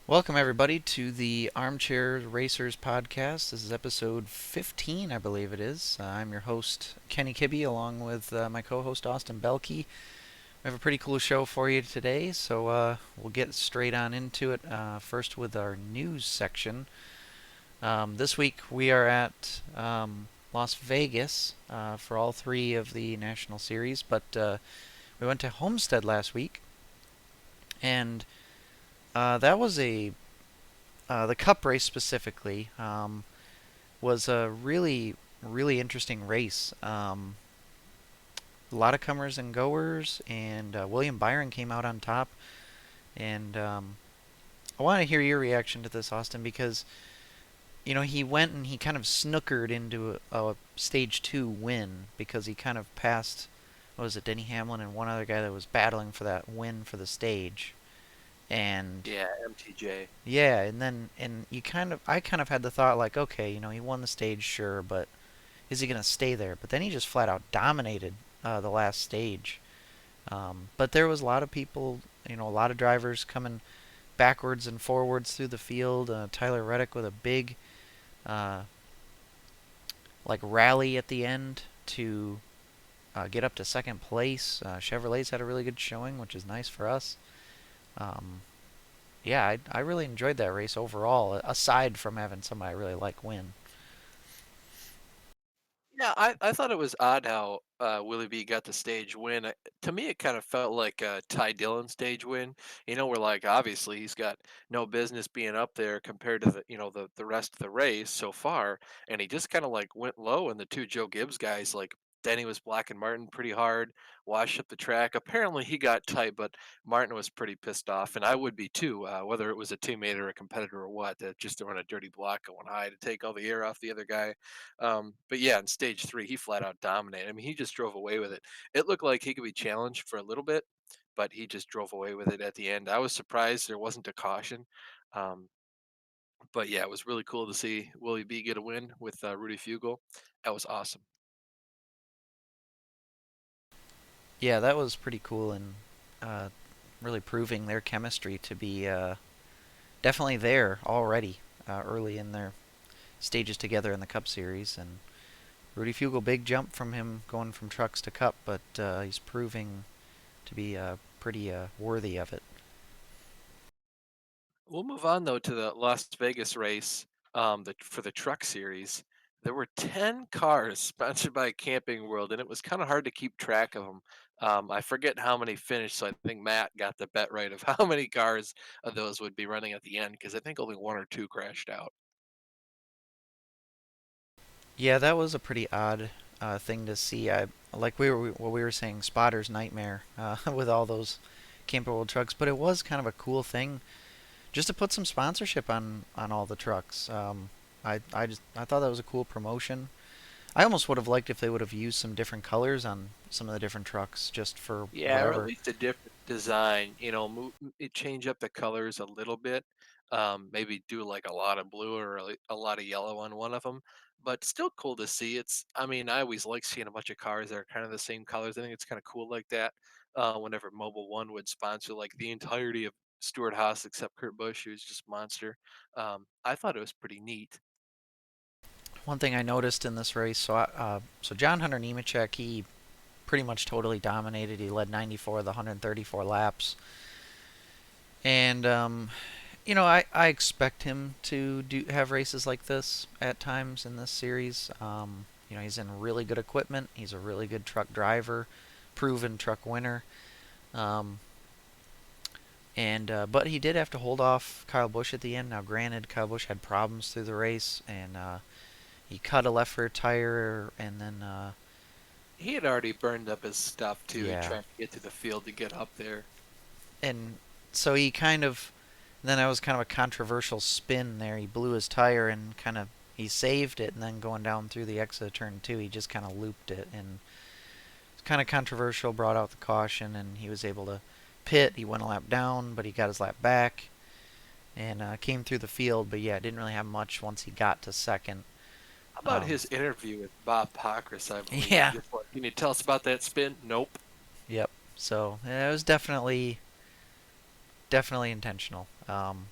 Welcome, everybody, to the Armchair Racers podcast. This is episode 15, I believe it is. I'm your host, Kenny Kibbe, along with my co host, Austin Belkey. We have a pretty cool show for you today, so we'll get straight on into it. First, with our news section. This week, we are at Las Vegas for all three of the National Series, but we went to Homestead last week, and that was the Cup race specifically was a really interesting race. A lot of comers and goers, and William Byron came out on top. And I want to hear your reaction to this, Austin, because he went and he kind of snookered into a stage two win because he kind of passed. What was it, Denny Hamlin and one other guy that was battling for that win for the stage. And Yeah, MTJ. yeah, and I kind of had the thought like, okay, he won the stage, sure, but is he gonna stay there? But then he just flat out dominated the last stage. But there was a lot of people, a lot of drivers coming backwards and forwards through the field. Tyler Reddick with a big uh, like rally at the end to get up to second place. Chevrolet's had a really good showing, which is nice for us. Um, yeah, I really enjoyed that race overall, aside from having somebody I really like win. Yeah, I thought it was odd how Willie B got the stage win. To me, it kind of felt like a Ty Dillon stage win. Where like obviously he's got no business being up there compared to the rest of the race so far, and he just kind of like went low, and the two Joe Gibbs guys like. Denny was blacking Martin pretty hard, washed up the track. Apparently he got tight, but Martin was pretty pissed off, and I would be too, whether it was a teammate or a competitor or what, that just to run a dirty block going high to take all the air off the other guy. But yeah, in stage three, he flat out dominated. I mean, he just drove away with it. It looked like he could be challenged for a little bit, but he just drove away with it at the end. I was surprised there wasn't a caution. Um, but yeah, it was really cool to see Willie B get a win with Rudy Fugle. That was awesome. Yeah, that was pretty cool and uh, really proving their chemistry to be definitely there already early in their stages together in the Cup Series. And Rudy Fugle, big jump from him going from trucks to Cup, but he's proving to be pretty worthy of it. We'll move on though to the Las Vegas race, for the truck series. There were 10 cars sponsored by Camping World, and it was kind of hard to keep track of them. I forget how many finished, so I think Matt got the bet right of how many cars of those would be running at the end, because I think only one or two crashed out. Yeah, that was a pretty odd thing to see. I like what we were saying, spotter's nightmare with all those Camper World trucks, but it was kind of a cool thing just to put some sponsorship on all the trucks. I thought that was a cool promotion. I almost would have liked if they would have used some different colors on some of the different trucks just for Yeah, or at whatever. least a different design, change up the colors a little bit. Maybe do like a lot of blue or a lot of yellow on one of them, but still cool to see. I mean, I always like seeing a bunch of cars that are kind of the same colors. I think it's kind of cool like that. Whenever Mobile One would sponsor like the entirety of Stuart Haas except Kurt Busch, who's just monster. I thought it was pretty neat. One thing I noticed in this race, so John Hunter Nemechek, he pretty much totally dominated. He led 94 of the 134 laps, and I expect him to have races like this at times in this series. He's in really good equipment. He's a really good truck driver, proven truck winner. Um, and but he did have to hold off Kyle Busch at the end. Now, granted, Kyle Busch had problems through the race, and he cut a left rear tire, and then He had already burned up his stuff too, yeah, trying to get to the field to get up there. and so he kind of then that was kind of a controversial spin there. He blew his tire and kind of he saved it, and then going down through the exit of turn two, he just kind of looped it, and it's kind of controversial. Brought out the caution, and he was able to pit. He went a lap down, but he got his lap back and came through the field. But yeah, didn't really have much once he got to second. How about Um, his interview with Bob Pockrass, I believe? yeah, Just like, can you tell us about that spin? Nope. yep. So yeah, it was definitely intentional.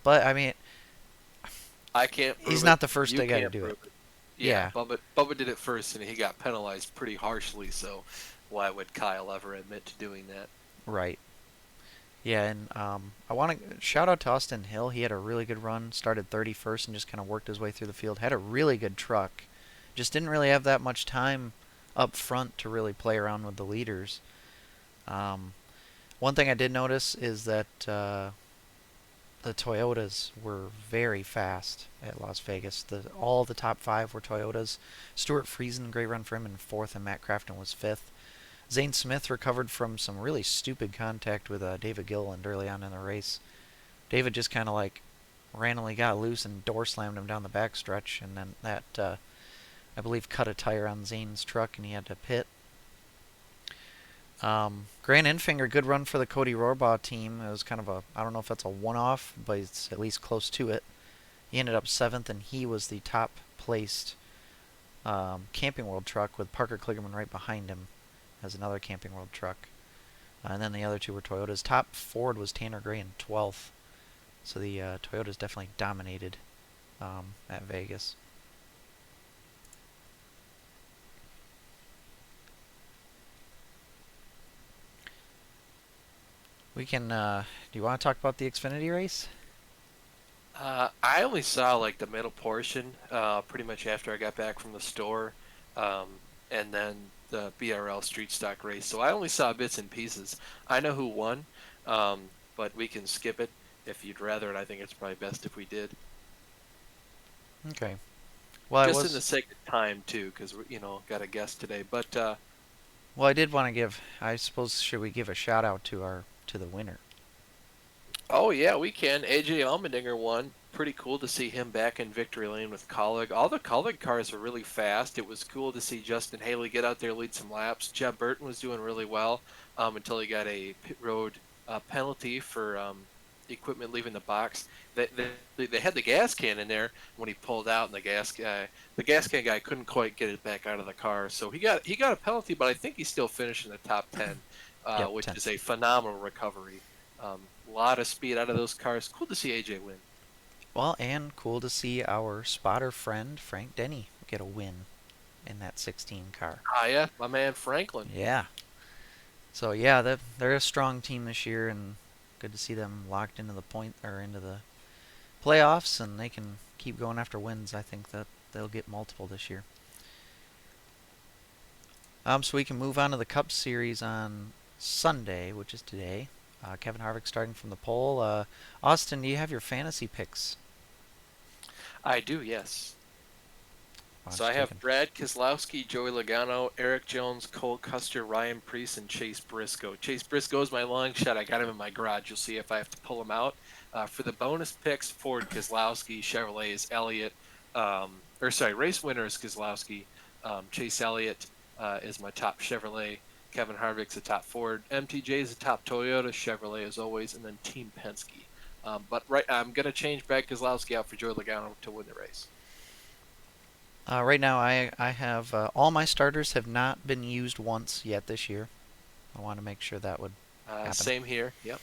But I mean, I can't he's prove it. not the first You guy to can't do it. prove it. Yeah, Yeah, Bubba did it first, and he got penalized pretty harshly. So why would Kyle ever admit to doing that? right. Yeah, and I want to shout out to Austin Hill. He had a really good run. Started 31st and just kind of worked his way through the field. Had a really good truck. Just didn't really have that much time up front to really play around with the leaders. Um, One thing I did notice is that the Toyotas were very fast at Las Vegas. All the top five were Toyotas. Stuart Friesen, great run for him in fourth, and Matt Crafton was fifth. Zane Smith recovered from some really stupid contact with David Gilliland early on in the race. David just kind of like randomly got loose and door slammed him down the backstretch, and then that I believe cut a tire on Zane's truck, and he had to pit. Grant Enfinger, good run for the Cody Rohrbaugh team. It was kind of I don't know if that's a one-off, but it's at least close to it. He ended up seventh, and he was the top placed Camping World truck with Parker Kligerman right behind him as another Camping World truck. And then the other two were Toyotas. Top Ford was Tanner Gray in 12th. So the Toyotas definitely dominated at Vegas. We can. Do you want to talk about the Xfinity race? I only saw like the middle portion, pretty much after I got back from the store, um, and then the BRL Street Stock race. So I only saw bits and pieces. I know who won, but we can skip it if you'd rather, and I think it's probably best if we did, Okay. Well, I just in the was. sake of time too, because we got a guest today. But Well, I did want to give. I suppose should we give a shout out to the winner? oh yeah, we can. AJ Allmendinger won. Pretty cool to see him back in victory lane with Colleague. All the Colleague cars are really fast. It was cool to see Justin Haley get out there, lead some laps. Jeb Burton was doing really well until he got a pit road penalty for equipment leaving the box. They had the gas can in there when he pulled out, and the gas can guy couldn't quite get it back out of the car. So he got a penalty, but I think he still finished in the top 10, Yep, which 10th. is a phenomenal recovery. A lot of speed out of those cars. Cool to see AJ win. Well, and cool to see our spotter friend Frank Denny get a win in that 16 car. Ah, yeah, my man Franklin. Yeah. So yeah, they're a strong team this year, and good to see them locked into the point or into the playoffs, and they can keep going after wins. I think that they'll get multiple this year. So we can move on to the Cup Series on Sunday, which is today. Kevin Harvick starting from the pole. Austin, do you have your fantasy picks? I do, yes. Why So don't you I take have them? Brad Keselowski, Joey Logano, Eric Jones, Cole Custer, Ryan Preece, and Chase Briscoe. Chase Briscoe is my long shot. I got him in my garage. You'll see if I have to pull him out. For the bonus picks, Ford Keselowski, Chevrolet is Elliott. Race winner is Keselowski. Chase Elliott is my top Chevrolet. Kevin Harvick's a top Ford. MTJ is a top Toyota. Chevrolet as always, and then Team Penske. I'm gonna change Brad Keselowski out for Joey Logano to win the race. Right now, I have all my starters have not been used once yet this year. I want to make sure that would happen. Same here. Yep.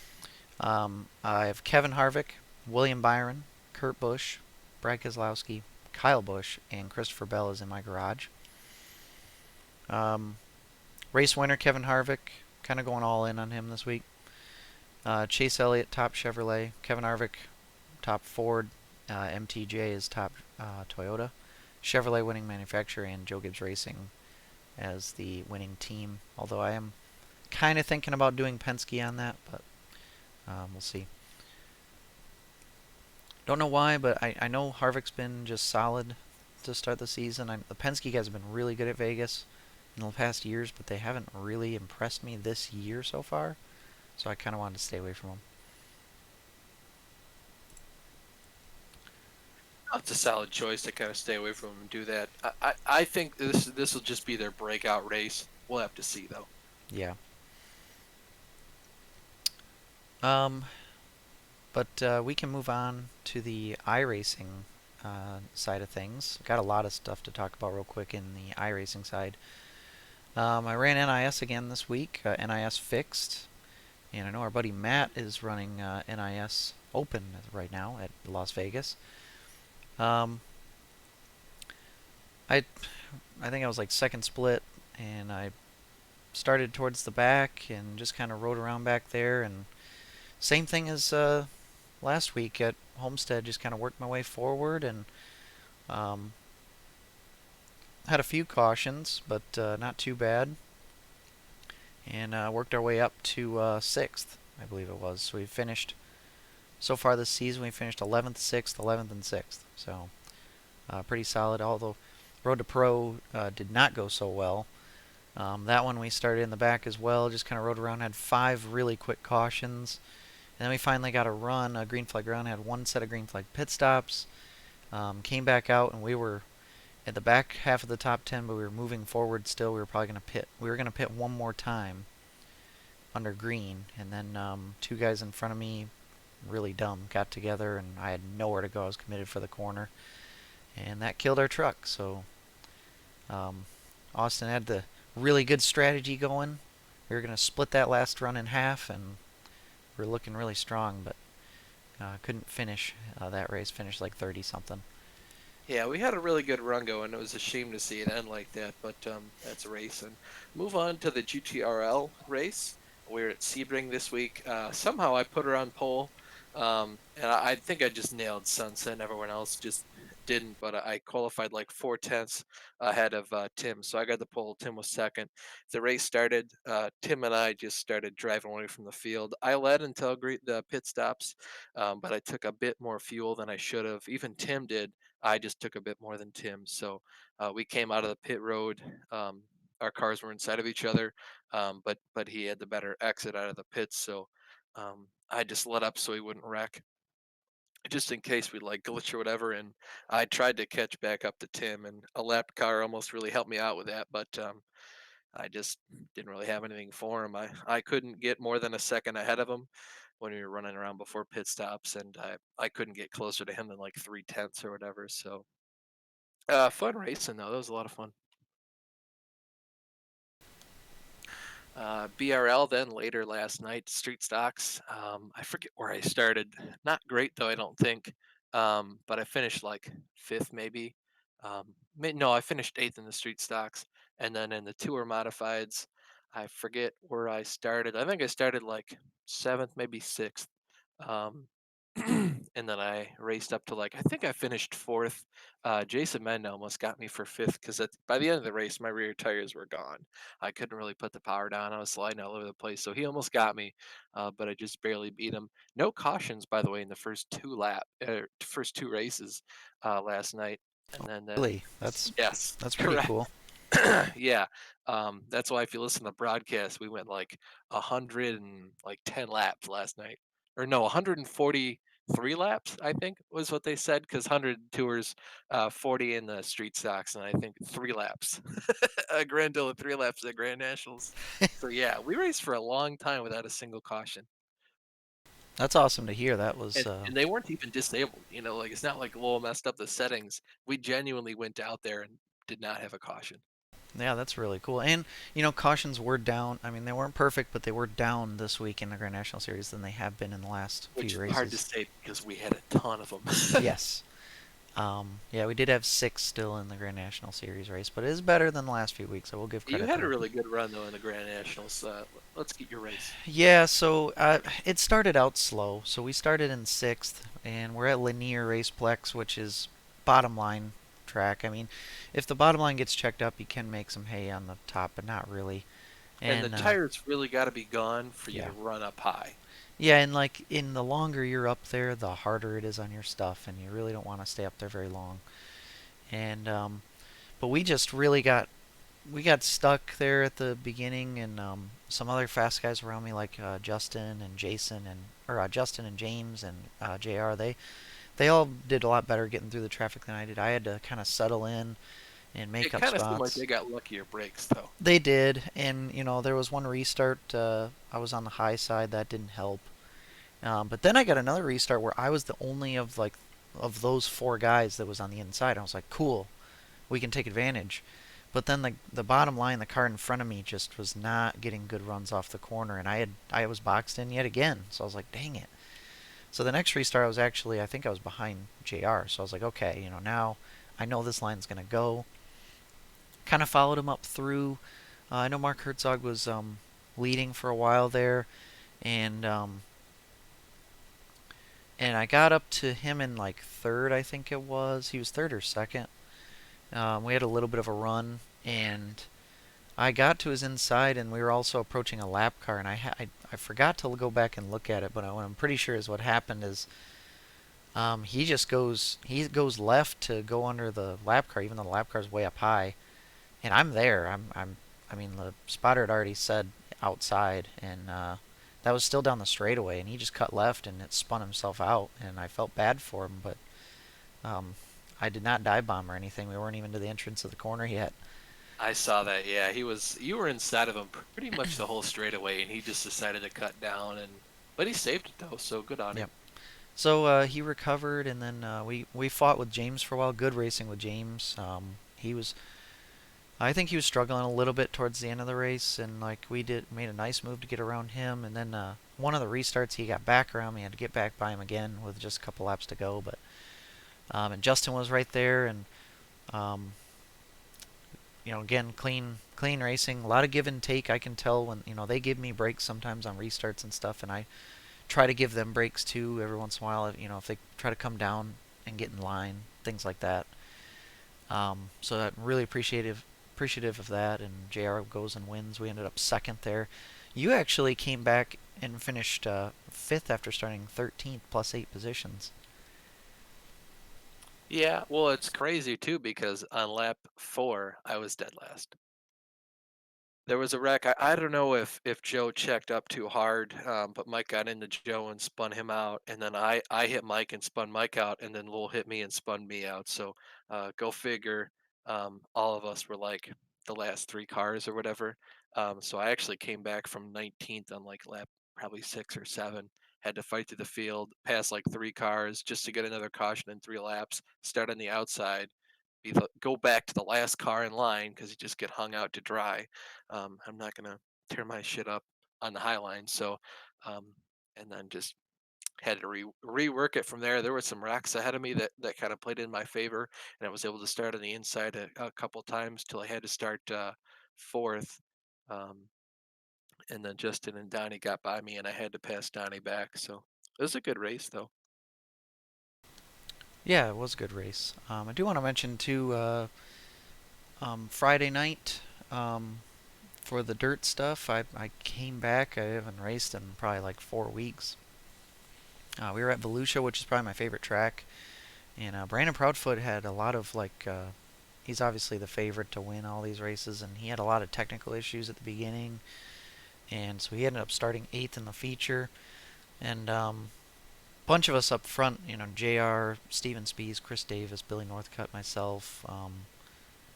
I have Kevin Harvick, William Byron, Kurt Busch, Brad Keselowski, Kyle Busch, and Christopher Bell is in my garage. Um, Race winner Kevin Harvick, kind of going all in on him this week. Chase Elliott, top Chevrolet. Kevin Harvick, top Ford. MTJ is top Toyota. Chevrolet winning manufacturer, and Joe Gibbs Racing as the winning team. Although I am kind of thinking about doing Penske on that, but we'll see. Don't know why, but I know Harvick's been just solid to start the season. The Penske guys have been really good at Vegas in the past years, but they haven't really impressed me this year so far. So I kind of wanted to stay away from them. It's a solid choice to kind of stay away from them and do that. I think this will just be their breakout race. We'll have to see though. Yeah. Um, but we can move on to the iRacing side of things. Got a lot of stuff to talk about real quick in the iRacing side. I ran NIS again this week. NIS fixed, and I know our buddy Matt is running NIS open right now at Las Vegas. Um, I I think I was like second split, and I started towards the back and just kind of rode around back there. And same thing as last week at Homestead, just kind of worked my way forward and um, had a few cautions, but not too bad. And worked our way up to sixth, I believe it was. So we finished so far this season. We finished 11th, 6th, 11th, and 6th. So pretty solid. Although Road to Pro did not go so well. That one we started in the back as well. Just kind of rode around. Had 5 really quick cautions. And then we finally got a run, a green flag run. Had 1 set of green flag pit stops. Came back out, and we were at the back half of the top 10, but we were moving forward still. We were probably going to pit. We were going to pit one more time under green, and then 2 guys in front of me, really dumb, got together, and I had nowhere to go. I was committed for the corner, and that killed our truck. So um, Austin had the really good strategy going. We were going to split that last run in half, and we were looking really strong, but couldn't finish that race. Finished like 30 something. Yeah, we had a really good run going. It was a shame to see it end like that, but that's racing. Move on to the GTRL race. We're at Sebring this week. Somehow I put her on pole, and I think I just nailed Sunset. And everyone else just didn't, but I qualified like 4/10 ahead of Tim, so I got the pole. Tim was second. The race started. Tim and I just started driving away from the field. I led until the pit stops, but I took a bit more fuel than I should have. Even Tim did. I just took a bit more than Tim. So we came out of the pit road. Our cars were inside of each other, but he had the better exit out of the pits. So I just let up so he wouldn't wreck, just in case we like glitch or whatever. And I tried to catch back up to Tim, and a lap car almost really helped me out with that. But I just didn't really have anything for him. I couldn't get more than a second ahead of him when we were running around before pit stops, and I couldn't get closer to him than like 3/10 or whatever. So fun racing though. That was a lot of fun. BRL then later last night, street stocks. I forget where I started. Not great though, I don't think. But I finished like fifth maybe. No, I finished eighth in the street stocks, and then in the tour modifieds, I forget where I started. I think I started like seventh, maybe sixth. Um, and then I raced up to like I think I finished fourth. Jason Mend almost got me for fifth because by the end of the race my rear tires were gone. I couldn't really put the power down. I was sliding all over the place, so he almost got me, but I just barely beat him. No cautions, by the way, in the first two races last night, and then Really, that's yes, that's pretty correct. cool. Yeah, that's why if you listen to the broadcast, we went like 110 laps last night, or no, 143 laps. I think was what they said because 100 tours, 40 in the street stocks, and I think 3 laps, a grand total of 3 laps at Grand Nationals. So yeah, we raced for a long time without a single caution, That's awesome to hear. That was and they weren't even disabled. Like it's not like Lowell messed up the settings. We genuinely went out there and did not have a caution. yeah, that's really cool. And cautions were down. I mean, they weren't perfect, but they were down this week in the Grand National Series than they have been in the last Which few is hard to races. say because we had a ton of them. Yes. Yeah, we did have 6 still in the Grand National Series race, but it is better than the last few weeks. So we'll give You credit had a there. really good run though in the Grand Nationals. Let's get your race. Yeah, so it started out slow. So we started in 6th, and we're at Linear Raceplex, which is bottom line track. I mean, if the bottom line gets checked up, you can make some hay on the top, but not really. And the And tires really got to be gone for you yeah, to run up high. yeah, and like in the longer you're up there, the harder it is on your stuff, and you really don't want to stay up there very long. And but we just really got stuck there at the beginning, and some other fast guys around me like Justin and Jason and or Justin and James and Jr. They all did a lot better getting through the traffic than I did. I had to kind of settle in and make It up kind of seemed like spots. they got luckier breaks though. They did, and there was one restart. I was on the high side, that didn't help. But then I got another restart where I was the only of those 4 guys that was on the inside. I was like, cool, we can take advantage. But then the bottom line, the car in front of me just was not getting good runs off the corner, and I was boxed in yet again. So I was like, dang it. So the next restart, I was actually, I think I was behind JR. So I was like, okay, now I know this line's going to go. Kind of followed him up through. I know Mark Herzog was leading for a while there, and and I got up to him in like third, I think it was. He was third or second. We had a little bit of a run, and I got to his inside, and we were also approaching a lap car, and I forgot to go back and look at it, but what I'm pretty sure is what happened is he goes left to go under the lap car, even though the lap car's way up high, and I'm there. I mean, the spotter had already said outside, and that was still down the straightaway, and he just cut left, and it spun himself out, and I felt bad for him, but um, I did not dive bomb or anything. We weren't even to the entrance of the corner yet. I saw that. Yeah, you were inside of him pretty much the whole straightaway, and he just decided to cut down, but he saved it though, so good on Yep. him. So he recovered, and then we fought with James for a while. Good racing with James. I think he was struggling a little bit towards the end of the race, and like we did, made a nice move to get around him. And then one of the restarts, he got back around me. I had to get back by him again with just a couple laps to go. But and Justin was right there, and um, again, clean racing. A lot of give and take. I can tell when they give me breaks sometimes on restarts and stuff, and I try to give them breaks too every once in a while. If they try to come down and get in line, things like that. So I'm really appreciative of that. And JR goes and wins. We ended up second there. You actually came back and finished fifth after starting 13th plus 8 positions. Yeah, well, it's crazy too because on lap 4, I was dead last. There was a wreck. I don't know if Joe checked up too hard, but Mike got into Joe and spun him out, and then I hit Mike and spun Mike out, and then Lowell hit me and spun me out. So go figure. All of us were like the last 3 cars or whatever. So I actually came back from 19th on like lap probably 6 or 7. Had to fight through the field, pass like 3 cars just to get another caution in 3 laps. Start on the outside, go back to the last car in line because you just get hung out to dry. I'm not gonna tear my shit up on the high line, so um, and then just had to rework it from there. There were some rocks ahead of me that kind of played in my favor, and I was able to start on the inside a couple times till I had to start fourth. Um, and then Justin and Donnie got by me, and I had to pass Donnie back. So it was a good race, though. Yeah, it was a good race. I do want to mention too, Friday night for the dirt stuff. I came back. I haven't raced in probably like 4 weeks. We were at Volusia, which is probably my favorite track. And Brandon Proudfoot had a lot of he's obviously the favorite to win all these races, and he had a lot of technical issues at the beginning, and so he ended up starting eighth in the feature. And bunch of us up front, Jr., Steven Spees, Chris Davis, Billy Northcutt, myself,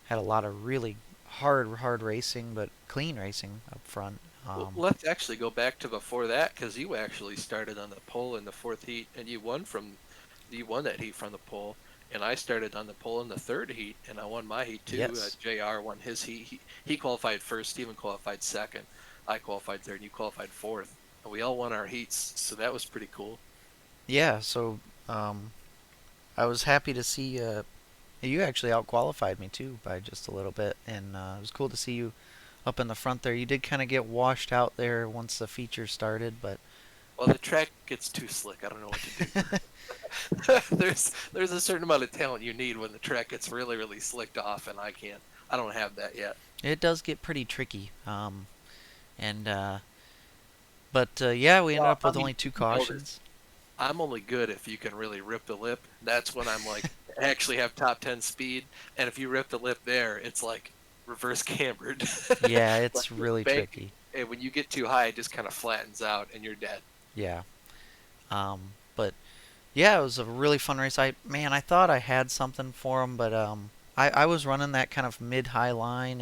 had a lot of really hard racing, but clean racing up front. Well, let's actually go back to before that because you actually started on the pole in the fourth heat, and you won that heat from the pole. And I started on the pole in the third heat, and I won my heat too. Yes. Jr. won his heat. He qualified first. Steven qualified second. I qualified third, and you qualified fourth. And we all won our heats, so that was pretty cool. Yeah, so I was happy to see you actually outqualified me too by just a little bit, and it was cool to see you up in the front there. You did kind of get washed out there once the feature started, but Well, the track gets too slick. I don't know what to do. There's a certain amount of talent you need when the track gets really slicked off, and I don't have that yet. it does get pretty tricky. And but yeah, we ended Well, up I with mean, only two you know this. cautions. I'm only good if you can really rip the lip. That's when I'm like actually have top 10 speed, and if you rip the lip there, it's like reverse cambered. Yeah, Like it's you're really banking, tricky. and when you get too high, it just kind of flattens out, and you're dead. Yeah. But yeah, it was a really fun race. I thought I had something for him, but I was running that kind of mid-high line,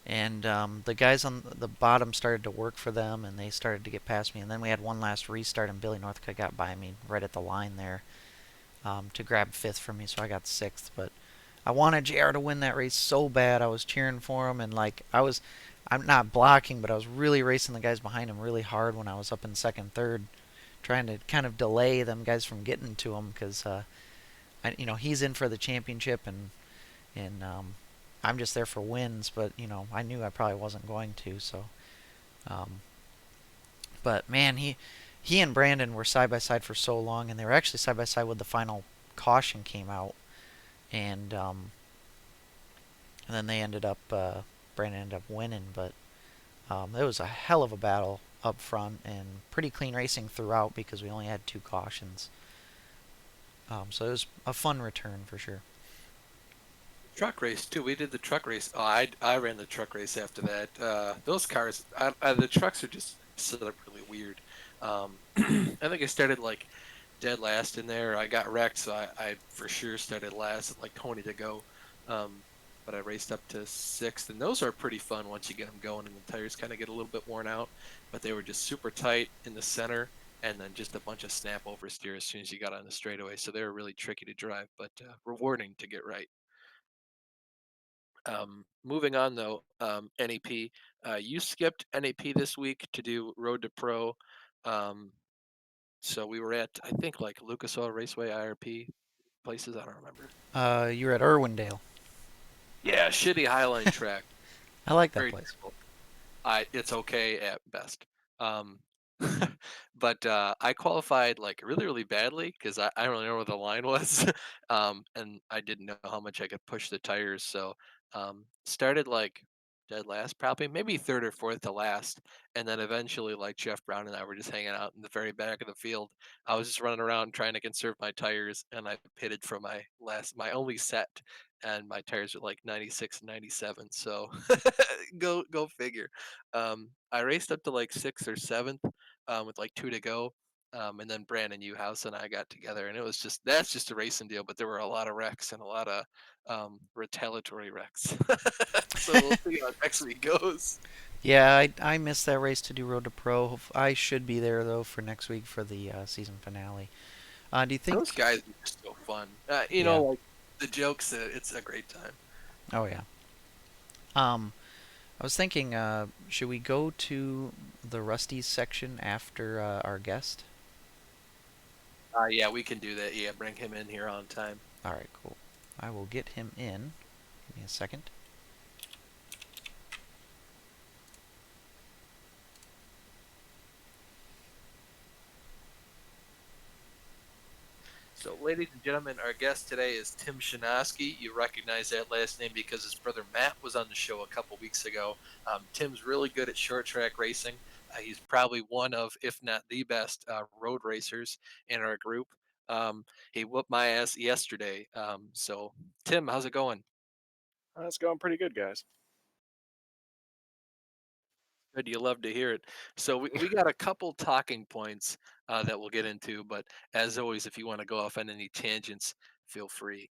and the guys on the bottom started to work for them, and they started to get past me. And then we had one last restart, and Billy Northcutt got by me right at the line there to grab fifth from me, so I got sixth. But I wanted JR to win that race so bad. I was cheering for him, and I'm not blocking, but I was really racing the guys behind him really hard when I was up in second, third, trying to kind of delay them guys from getting to him because he's in for the championship and I'm just there for wins. But I knew I probably wasn't going to. So, um, but man, he and Brandon were side by side for so long, and they were actually side by side when the final caution came out, and then they ended up Brandon ended up winning. But it was a hell of a battle up front and pretty clean racing throughout because we only had 2 cautions. So it was a fun return for sure. Truck race too. We did the truck race. Oh, I ran the truck race after that. Those cars, the trucks are just set up really weird. I think I started like dead last in there. I got wrecked, so I for sure started last at like 20 to go. Um, but I raced up to sixth, and those are pretty fun once you get them going and the tires kind of get a little bit worn out. But they were just super tight in the center, and then just a bunch of snap over steer as soon as you got on the straightaway. So they were really tricky to drive, but rewarding to get right. Moving on though, NEP, you skipped NEP this week to do Road to Pro. Um, so we were at, I think, like Lucas Oil Raceway IRP places. I don't remember. You were at Irwindale. Yeah, shitty Highline track. I like that Very place. terrible. It's okay at best. Um, but I qualified like really, really badly because I don't really know where the line was, and I didn't know how much I could push the tires. So started like dead last, probably maybe third or fourth to last, and then eventually like Jeff Brown and I were just hanging out in the very back of the field. I was just running around trying to conserve my tires, and I pitted for my only set, and my tires were like 96 and 97. So go figure. I raced up to like sixth or seventh with like 2 to go. And then Brandon Newhouse and I got together, and that's just a racing deal. But there were a lot of wrecks and a lot of retaliatory wrecks. So we'll see how next week goes. Yeah, I missed that race to do Road to Pro. I should be there though for next week for the season finale. Do you Those think? guys are just so fun. Yeah. Like the jokes. It's a great time. Oh yeah. Um, I was thinking, should we go to the Rusty's section after our guest? Yeah, we can do that. Yeah, bring him in here on time. All right, cool. I will get him in. Give me a second. So, ladies and gentlemen, our guest today is Tim Shinoski. You recognize that last name because his brother Matt was on the show a couple weeks ago. Tim's really good at short track racing. He's probably one of, if not the best, road racers in our group. He whooped my ass yesterday. So, Tim, how's it going? It's going pretty good, guys. Good, you love to hear it. So, we got a couple talking points that we'll get into, but as always, if you want to go off on any tangents, feel free.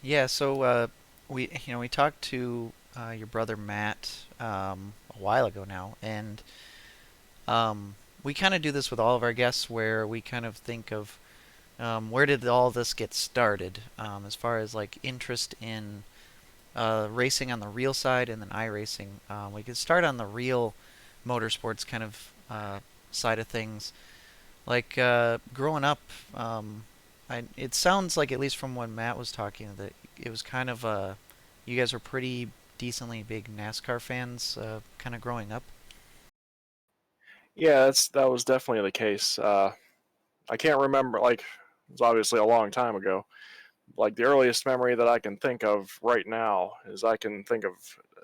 Yeah, so we talked to your brother Matt a while ago now, and we kind of do this with all of our guests, where we kind of think of where did all this get started, as far as like interest in racing on the real side and then iRacing. We could start on the real motorsports kind of side of things. Like growing up, it sounds like, at least from when Matt was talking, that it was kind of you guys were pretty decently big NASCAR fans, kind of growing up. Yeah, that was definitely the case. I can't remember, like, it was obviously a long time ago. Like, the earliest memory that I can think of right now is I can think of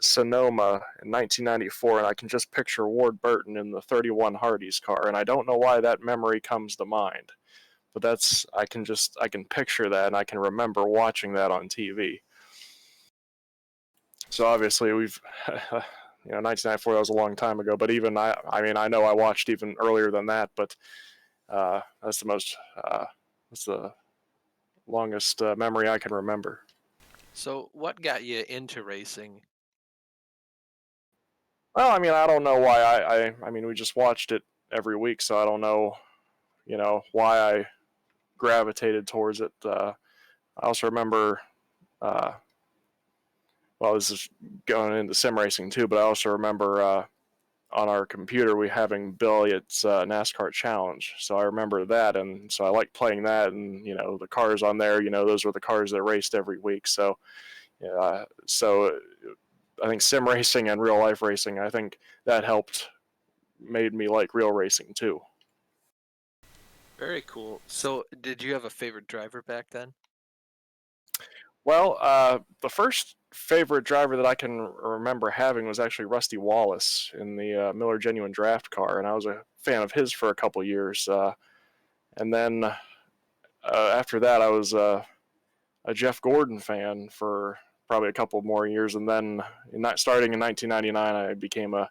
Sonoma in 1994, and I can just picture Ward Burton in the 31 Hardee's car, and I don't know why that memory comes to mind. But I can picture that, and I can remember watching that on TV. So obviously we've 1994, that was a long time ago, but even I mean, I know I watched even earlier than that, but that's the longest memory I can remember. So, what got you into racing? Well, I mean, I don't know why I mean, we just watched it every week, so I don't know, why I gravitated towards it. I also remember, uh, well, this is going into sim racing too, but I also remember on our computer we having Bill Elliott's NASCAR Challenge. So I remember that, and so I like playing that. And the cars on there, those were the cars that raced every week. So I think sim racing and real life racing, I think that made me like real racing too. Very cool. So, did you have a favorite driver back then? Well, the first favorite driver that I can remember having was actually Rusty Wallace in the Miller Genuine Draft car, and I was a fan of his for a couple years. And then after that, I was a Jeff Gordon fan for probably a couple more years, and then starting in 1999, I became a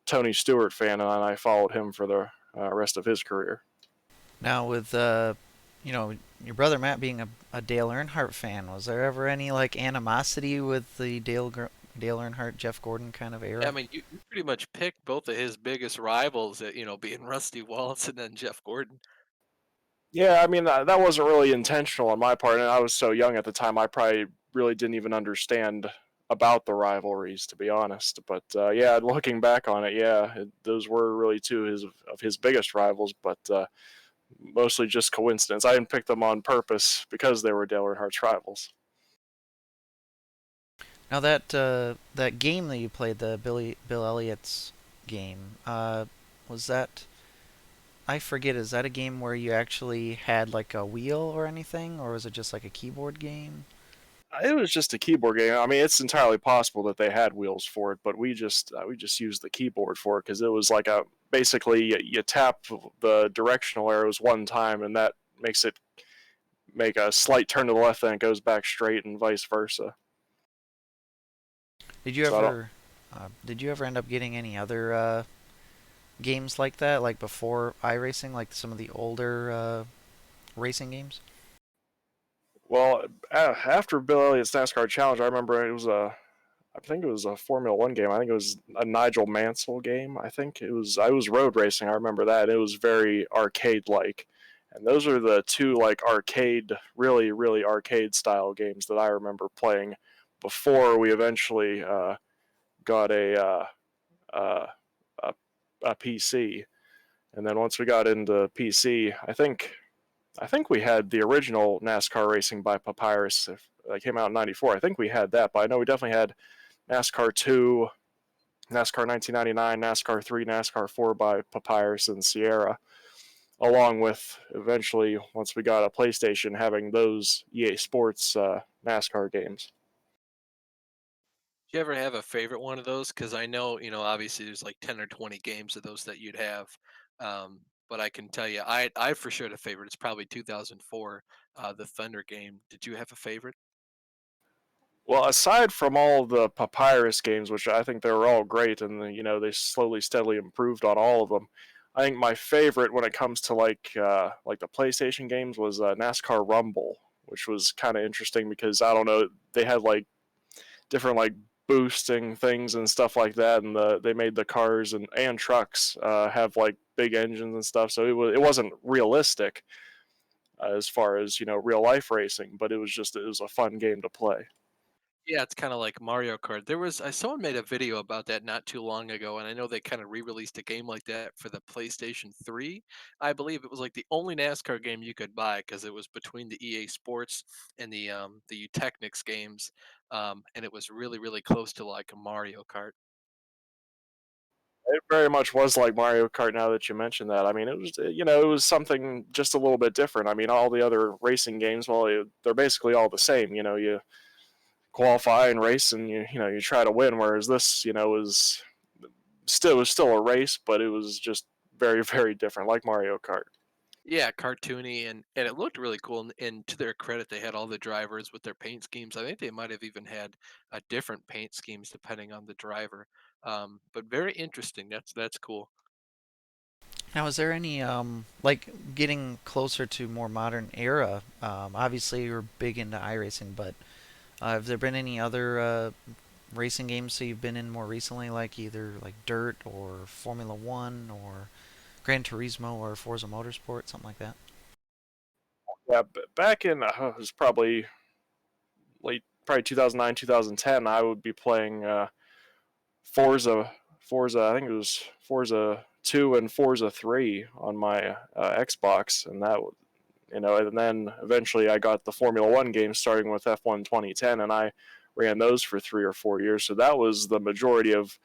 Tony Stewart fan, and I followed him for the rest of his career. Now, with your brother Matt being a Dale Earnhardt fan, was there ever any like animosity with the Dale Earnhardt Jeff Gordon kind of Yeah, I era? mean, you pretty much picked both of his biggest rivals, being Rusty Wallace and then Jeff Gordon. Yeah, I mean that wasn't really intentional on my part, and I was so young at the time. I probably really didn't even understand about the rivalries, to be honest. But yeah, looking back on it, yeah, those were really two of his biggest rivals. But mostly just coincidence. I didn't pick them on purpose because they were Dale Earnhardt's rivals. Now that game that you played, the Bill Elliott's game, was that? I forget. Is that a game where you actually had like a wheel or anything, or was it just like a keyboard game? It was just a keyboard game. I mean, it's entirely possible that they had wheels for it, but we just used the keyboard for it because it was like a basically you tap the directional arrows one time, and that makes it make a slight turn to the left, and it goes back straight, and vice versa. Did you So I don't. ever did you ever end up getting any other games like that, like before iRacing, like some of the older racing games? Well, after Bill Elliott's NASCAR Challenge, I remember I think it was a Formula One game. I think it was a Nigel Mansell game. I think it was. I was road racing. I remember that. It was very arcade like, and those are the two like arcade, really, really arcade style games that I remember playing before we eventually got uh, a a PC. And then once we got into PC, I think we had the original NASCAR Racing by Papyrus. If that came out in '94, I think we had that. But I know we definitely had NASCAR 2, NASCAR 1999, NASCAR 3, NASCAR 4 by Papyrus and Sierra, along with eventually, once we got a PlayStation, having those EA Sports NASCAR games. Do you ever have a favorite one of those? Because I know, obviously there's like 10 or 20 games of those that you'd have. But I can tell you, I for sure had a favorite. It's probably 2004, the Thunder game. Did you have a favorite? Well, aside from all the Papyrus games, which I think they were all great, and they slowly, steadily improved on all of them, I think my favorite when it comes to like the PlayStation games was NASCAR Rumble, which was kind of interesting because I don't know, they had like different like boosting things and stuff like that, and they made the cars and trucks have like big engines and stuff, so it wasn't realistic as far as real life racing, but it was a fun game to play. Yeah, it's kind of like Mario Kart. Someone made a video about that not too long ago, and I know they kind of re-released a game like that for the PlayStation 3. I believe it was like the only NASCAR game you could buy because it was between the EA Sports and the Technics games, and it was really really close to like a Mario Kart. It very much was like Mario Kart. Now that you mention that, I mean, it was it was something just a little bit different. I mean, all the other racing games, well, they're basically all the same. You qualify and race, and you try to win. Whereas this, was still a race, but it was just very very different, like Mario Kart. Yeah, cartoony and it looked really cool. And to their credit, they had all the drivers with their paint schemes. I think they might have even had different paint schemes depending on the driver. But very interesting. That's cool. Now, is there any like getting closer to more modern era? Obviously, you're big into iRacing, but have there been any other racing games that you've been in more recently, like either like Dirt or Formula One or Gran Turismo or Forza Motorsport, something like that? Yeah, back in it was probably 2009, 2010. I would be playing Forza Forza. I think it was Forza 2 and Forza 3 on my Xbox, and that and then eventually I got the Formula One games starting with F1 2010, and I ran those for 3 or 4 years. So that was the majority of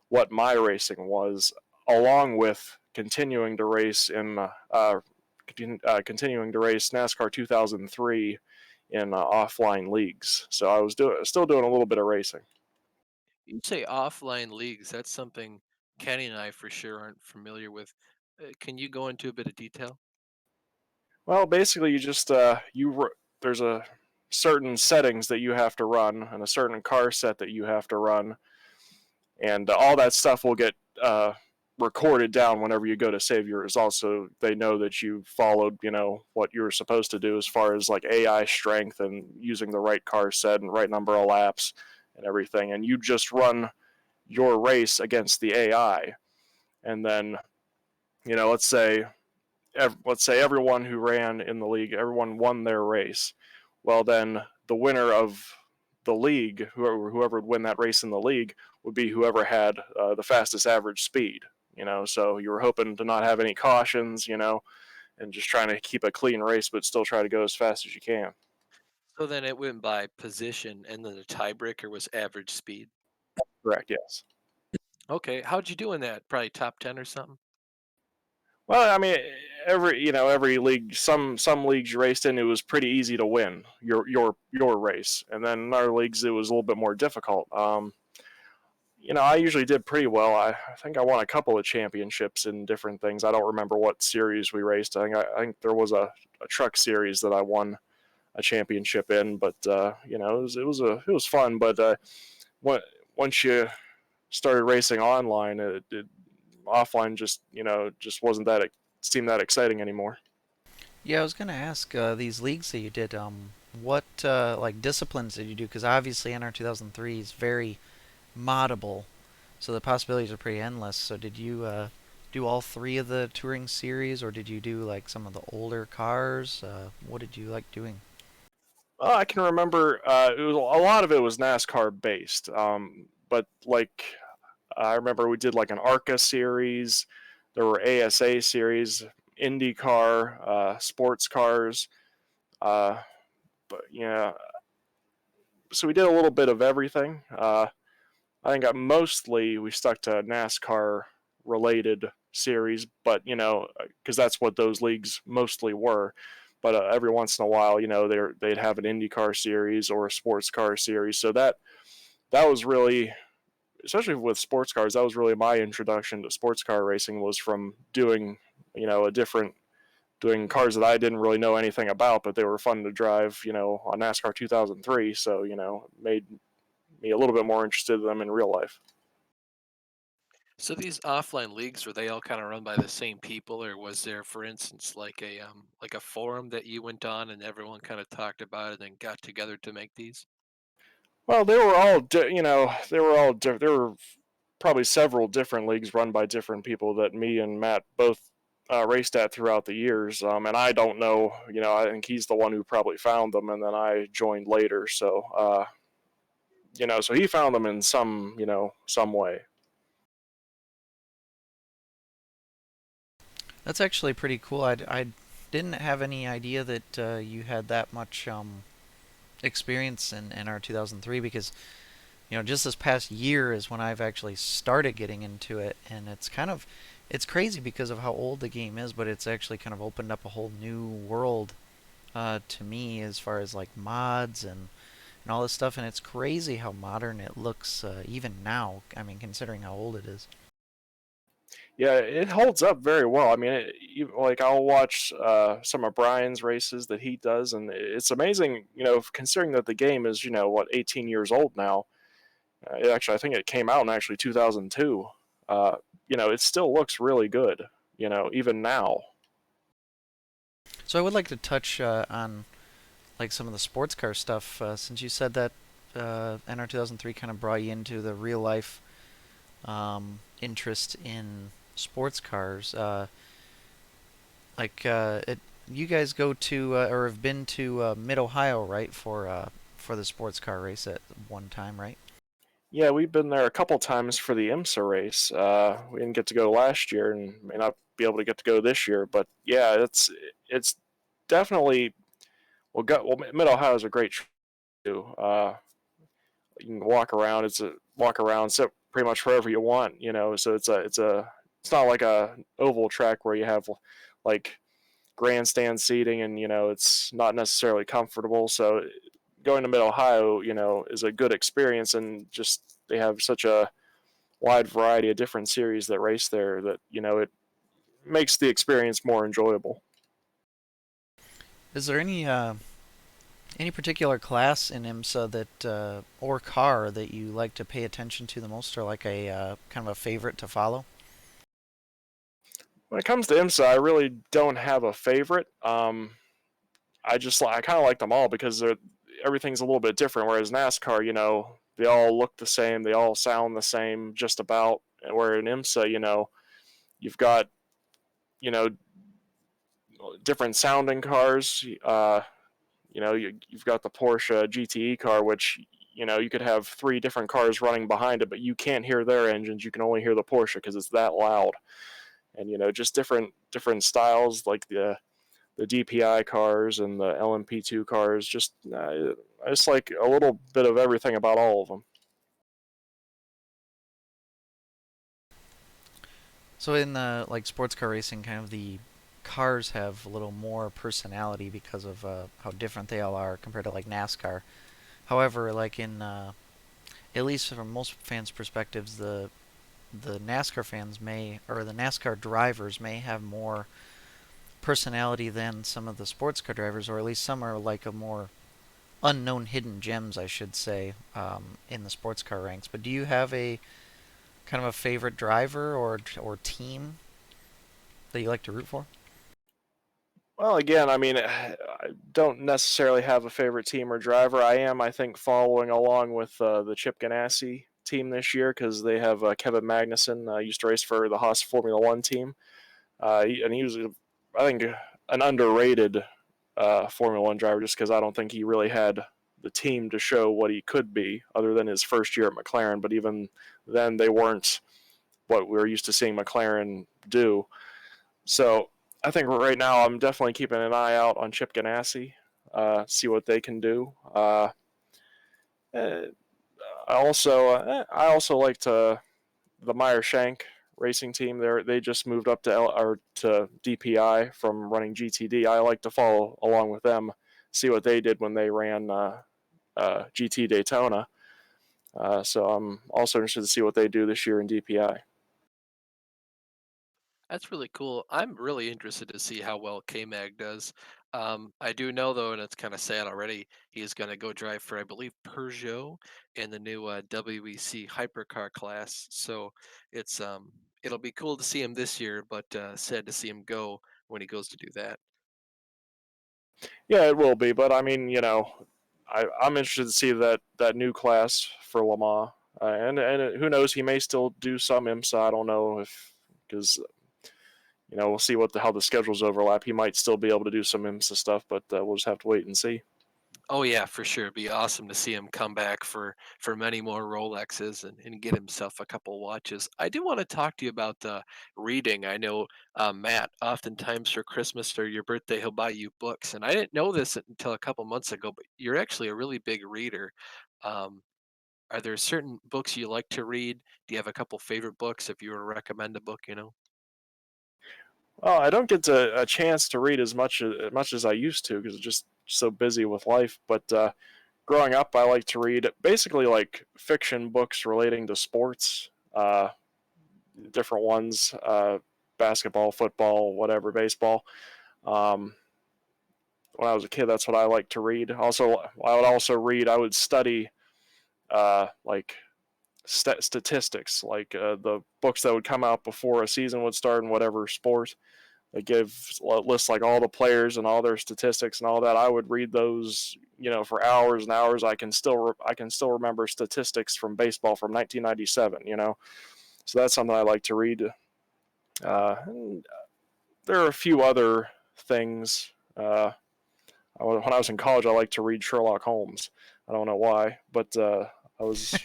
what my racing was, along with continuing to race NASCAR 2003 in offline leagues. So I was still doing a little bit of racing. You say offline leagues. That's something Kenny and I for sure aren't familiar with. Can you go into a bit of detail? Well, basically, you just there's a certain settings that you have to run and a certain car set that you have to run, and all that stuff will get recorded down whenever you go to save your results, so they know that you followed, what you were supposed to do as far as like AI strength and using the right car set and right number of laps and everything, and you just run your race against the AI, and then let's say everyone who ran in the league, everyone won their race. Well, then the winner of the league, whoever would win that race in the league, would be whoever had the fastest average speed. So you were hoping to not have any cautions, and just trying to keep a clean race, but still try to go as fast as you can. So then it went by position, and then the tiebreaker was average speed. Correct. Yes. Okay, how'd you do in that? Probably top 10 or something? Well, I mean, every league, some leagues you raced in, it was pretty easy to win your race, and then in other leagues it was a little bit more difficult. I usually did pretty well. I think I won a couple of championships in different things. I don't remember what series we raced. I think there was a truck series that I won a championship in, but it was fun. But when, once you started racing online, it offline just wasn't that seemed that exciting anymore. Yeah, I was gonna ask these leagues that you did. What like disciplines did you do? Because obviously NR 2003 is very moddable, so the possibilities are pretty endless. So did you do all three of the touring series, or did you do like some of the older cars? What did you like doing? I can remember it was a lot of it was NASCAR based, but like I remember we did like an ARCA series. There were ASA series, IndyCar, sports cars. Uh, but yeah, so we did a little bit of everything. I think mostly we stuck to NASCAR related series, but because that's what those leagues mostly were. But every once in a while, they'd have an IndyCar series or a sports car series. So that was really, especially with sports cars, that was really my introduction to sports car racing, was from doing, a different doing cars that I didn't really know anything about, but they were fun to drive, on NASCAR 2003. So, made me a little bit more interested in them in real life. So these offline leagues, were they all kind of run by the same people, or was there, for instance, like a forum that you went on and everyone kind of talked about it and got together to make these? Well, they were all, there were probably several different leagues run by different people that me and Matt both raced at throughout the years. And I don't know, I think he's the one who probably found them, and then I joined later. So he found them in some way. That's actually pretty cool. I didn't have any idea that you had that much experience in NR 2003 because just this past year is when I've actually started getting into it, and it's crazy because of how old the game is, but it's actually kind of opened up a whole new world to me as far as like mods and all this stuff, and it's crazy how modern it looks even now. I mean, considering how old it is. Yeah, it holds up very well. I mean, like I'll watch some of Brian's races that he does, and it's amazing, considering that the game is, 18 years old now. I think it came out in actually 2002. Uh, it still looks really good, even now. So I would like to touch on like some of the sports car stuff since you said that NR 2003 kind of brought you into the real life interest in sports cars. You guys go to or have been to Mid Ohio, right, for the sports car race at one time, right? Yeah, we've been there a couple times for the IMSA race. We didn't get to go last year, and may not be able to get to go this year. But yeah, it's definitely Mid Ohio is a great track too. You can walk around. It's a walk around, sit pretty much wherever you want. So it's not like a oval track where you have like grandstand seating, and it's not necessarily comfortable. So going to Mid Ohio, is a good experience, and just they have such a wide variety of different series that race there that it makes the experience more enjoyable. Is there any particular class in IMSA that or car that you like to pay attention to the most, or like a kind of a favorite to follow? When it comes to IMSA, I really don't have a favorite. I kind of like them all because everything's a little bit different. Whereas NASCAR, they all look the same, they all sound the same, just about. Where in IMSA, you've got you know different sounding cars. You've got the Porsche GTE car, which you could have three different cars running behind it, but you can't hear their engines. You can only hear the Porsche because it's that loud. And just different styles like the DPI cars and the LMP2 cars. I just like a little bit of everything about all of them. So in like sports car racing, kind of the cars have a little more personality because of how different they all are compared to like NASCAR. However, like in at least from most fans' perspectives, the NASCAR fans may, or the NASCAR drivers may have more personality than some of the sports car drivers, or at least some are like a more unknown hidden gems, I should say, in the sports car ranks. But do you have a kind of a favorite driver or team that you like to root for? Well, again, I mean, I don't necessarily have a favorite team or driver. I think, following along with the Chip Ganassi team this year because they have Kevin Magnussen, used to race for the Haas Formula One team. And he was, I think, an underrated Formula One driver just because I don't think he really had the team to show what he could be other than his first year at McLaren. But even then, they weren't what we were used to seeing McLaren do. So I think right now I'm definitely keeping an eye out on Chip Ganassi, see what they can do. Eh, I also like to the Meyer Shank racing team. They just moved up to DPI from running GTD. I like to follow along with them, see what they did when they ran GT Daytona. So I'm also interested to see what they do this year in DPI. That's really cool. I'm really interested to see how well K-Mag does. I do know though, and it's kind of sad already, he's going to go drive for, I believe, Peugeot in the new WEC hypercar class. So it'll be cool to see him this year, but sad to see him go when he goes to do that. Yeah, it will be, but I mean, I'm interested to see that new class for Lamar, and who knows, he may still do some IMSA. I don't know if because we'll see how the schedules overlap. He might still be able to do some IMSA stuff, but we'll just have to wait and see. Oh yeah, for sure. It'd be awesome to see him come back for many more Rolexes and get himself a couple watches. I do want to talk to you about reading. I know Matt, oftentimes for Christmas or your birthday, he'll buy you books, and I didn't know this until a couple months ago. But you're actually a really big reader. Um, are there certain books you like to read? Do you have a couple favorite books if you were to recommend a book? Well, I don't get a chance to read as much as I used to because I'm just so busy with life. But growing up, I like to read basically like fiction books relating to sports, different ones, basketball, football, whatever, baseball. Um, when I was a kid, that's what I liked to read. Also, I would also read. I would study like statistics, like the books that would come out before a season would start in whatever sport. They give lists like all the players and all their statistics and all that. I would read those, for hours and hours. I can still remember statistics from baseball from 1997. So that's something I like to read. And there are a few other things. When I was in college, I liked to read Sherlock Holmes. I don't know why, but I was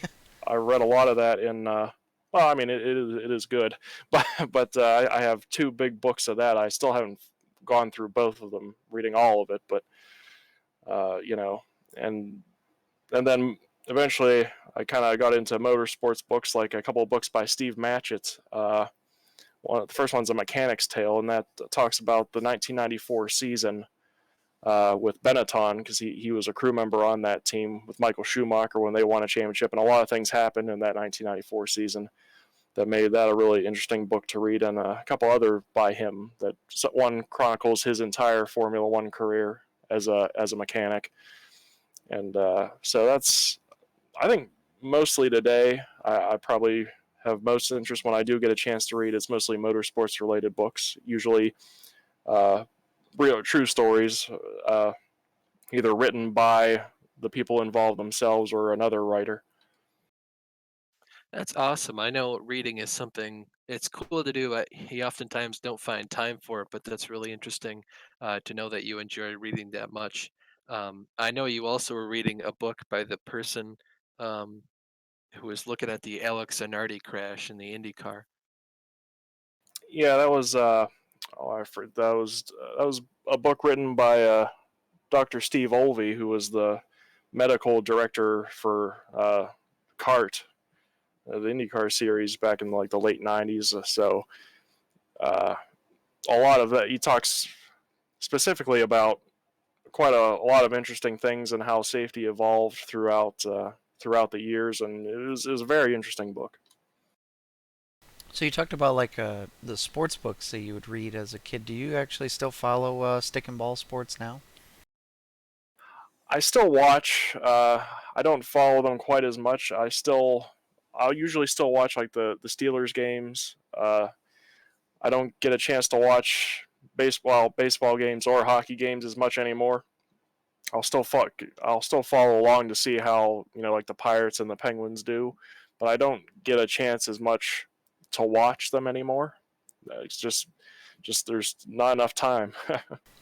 I read a lot of that in. Well, I mean, it is good, but I have two big books of that. I still haven't gone through both of them, reading all of it, but you know, and and then eventually I kind of got into motorsports books, like a couple of books by Steve Matchett. The first one's A Mechanic's Tale, and that talks about the 1994 season with Benetton, because he was a crew member on that team with Michael Schumacher when they won a championship, and a lot of things happened in that 1994 season that made that a really interesting book to read, and a couple other by him. That one chronicles his entire Formula One career as a mechanic, and so that's, I think, mostly today. I probably have most interest when I do get a chance to read. It's mostly motorsports related books, usually uh, real true stories, uh, either written by the people involved themselves or another writer. That's awesome. I know reading is something it's cool to do. You oftentimes don't find time for it, but that's really interesting to know that you enjoy reading that much. I know you also were reading a book by the person um, who was looking at the Alex Zanardi crash in the Indy car. Yeah, that was that was a book written by Dr. Steve Olvey, who was the medical director for CART, the IndyCar series back in like the late '90s. So uh, a lot of that, he talks specifically about quite a lot of interesting things and how safety evolved throughout the years, and it was a very interesting book. So you talked about like the sports books that you would read as a kid. Do you actually still follow stick and ball sports now? I still watch. I don't follow them quite as much. I'll usually still watch like the Steelers games. I don't get a chance to watch baseball games or hockey games as much anymore. I'll still follow along to see how, like the Pirates and the Penguins do, but I don't get a chance as much to watch them anymore. It's just there's not enough time.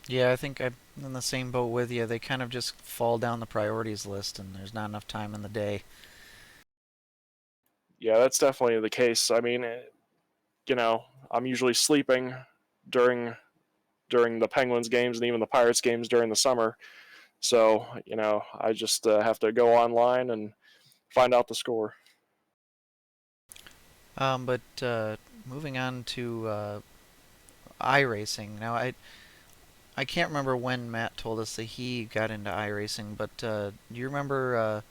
Yeah, I think I'm in the same boat with you. They kind of just fall down the priorities list, and there's not enough time in the day. Yeah, that's definitely the case. I mean, I'm usually sleeping during during the Penguins games and even the Pirates games during the summer. So, I just have to go online and find out the score. But moving on to iRacing. Now, I can't remember when Matt told us that he got into iRacing, but do you remember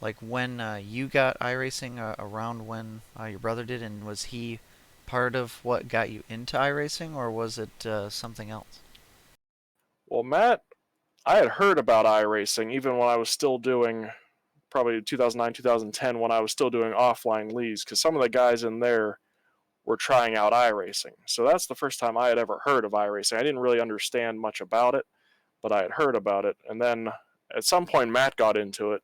like when you got iRacing around when your brother did, and was he part of what got you into iRacing, or was it something else? Well, Matt, I had heard about iRacing even when I was still doing, probably 2009, 2010, when I was still doing offline leagues, because some of the guys in there were trying out iRacing. So that's the first time I had ever heard of iRacing. I didn't really understand much about it, but I had heard about it. And then at some point, Matt got into it,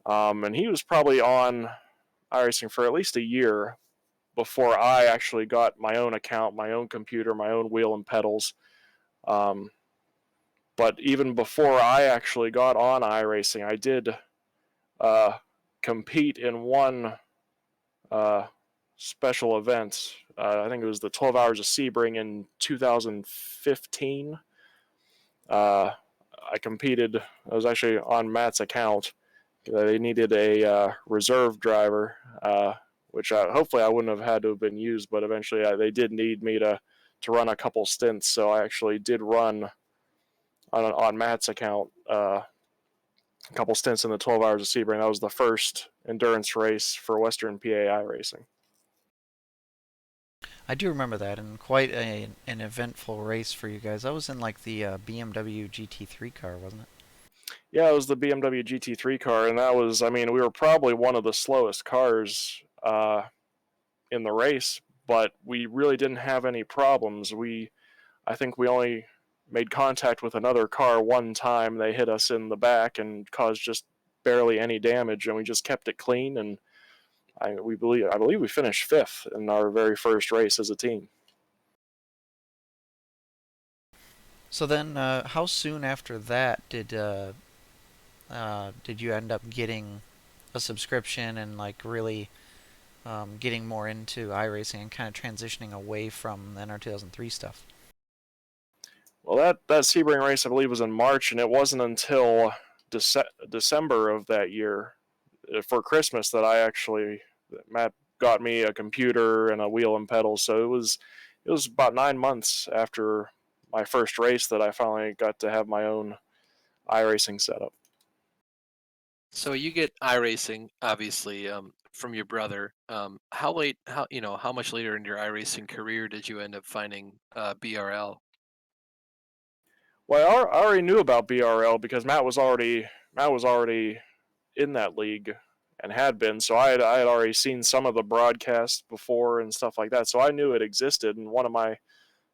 and he was probably on iRacing for at least a year before I actually got my own account, my own computer, my own wheel and pedals. Um, but even before I actually got on iRacing, I did uh, compete in one uh, special event. I think it was the 12 Hours of Sebring in 2015. Uh, I competed. I was actually on Matt's account. They needed a reserve driver, which hopefully I wouldn't have had to have been used, but eventually they did need me to run a couple stints. So I actually did run on Matt's account a couple stints in the 12 Hours of Sebring. That was the first endurance race for Western PAI racing. I do remember that, and quite an eventful race for you guys. That was in like the BMW GT3 car, wasn't it? Yeah, it was the BMW GT3 car, and that was, I mean, we were probably one of the slowest cars in the race, but we really didn't have any problems. I think we only made contact with another car one time. They hit us in the back and caused just barely any damage, and we just kept it clean. And I believe we finished fifth in our very first race as a team. So then, how soon after that did you end up getting a subscription and like really getting more into iRacing and kind of transitioning away from the NR 2003 stuff? Well, that Sebring race, I believe, was in March, and it wasn't until December of that year, for Christmas, that Matt got me a computer and a wheel and pedals. So it was about 9 months after my first race that I finally got to have my own iRacing setup. So you get iRacing, obviously, from your brother. How late? How much later in your iRacing career did you end up finding BRL? Well, I already knew about BRL because Matt was already in that league and had been. So I had already seen some of the broadcasts before and stuff like that. So I knew it existed. And one of my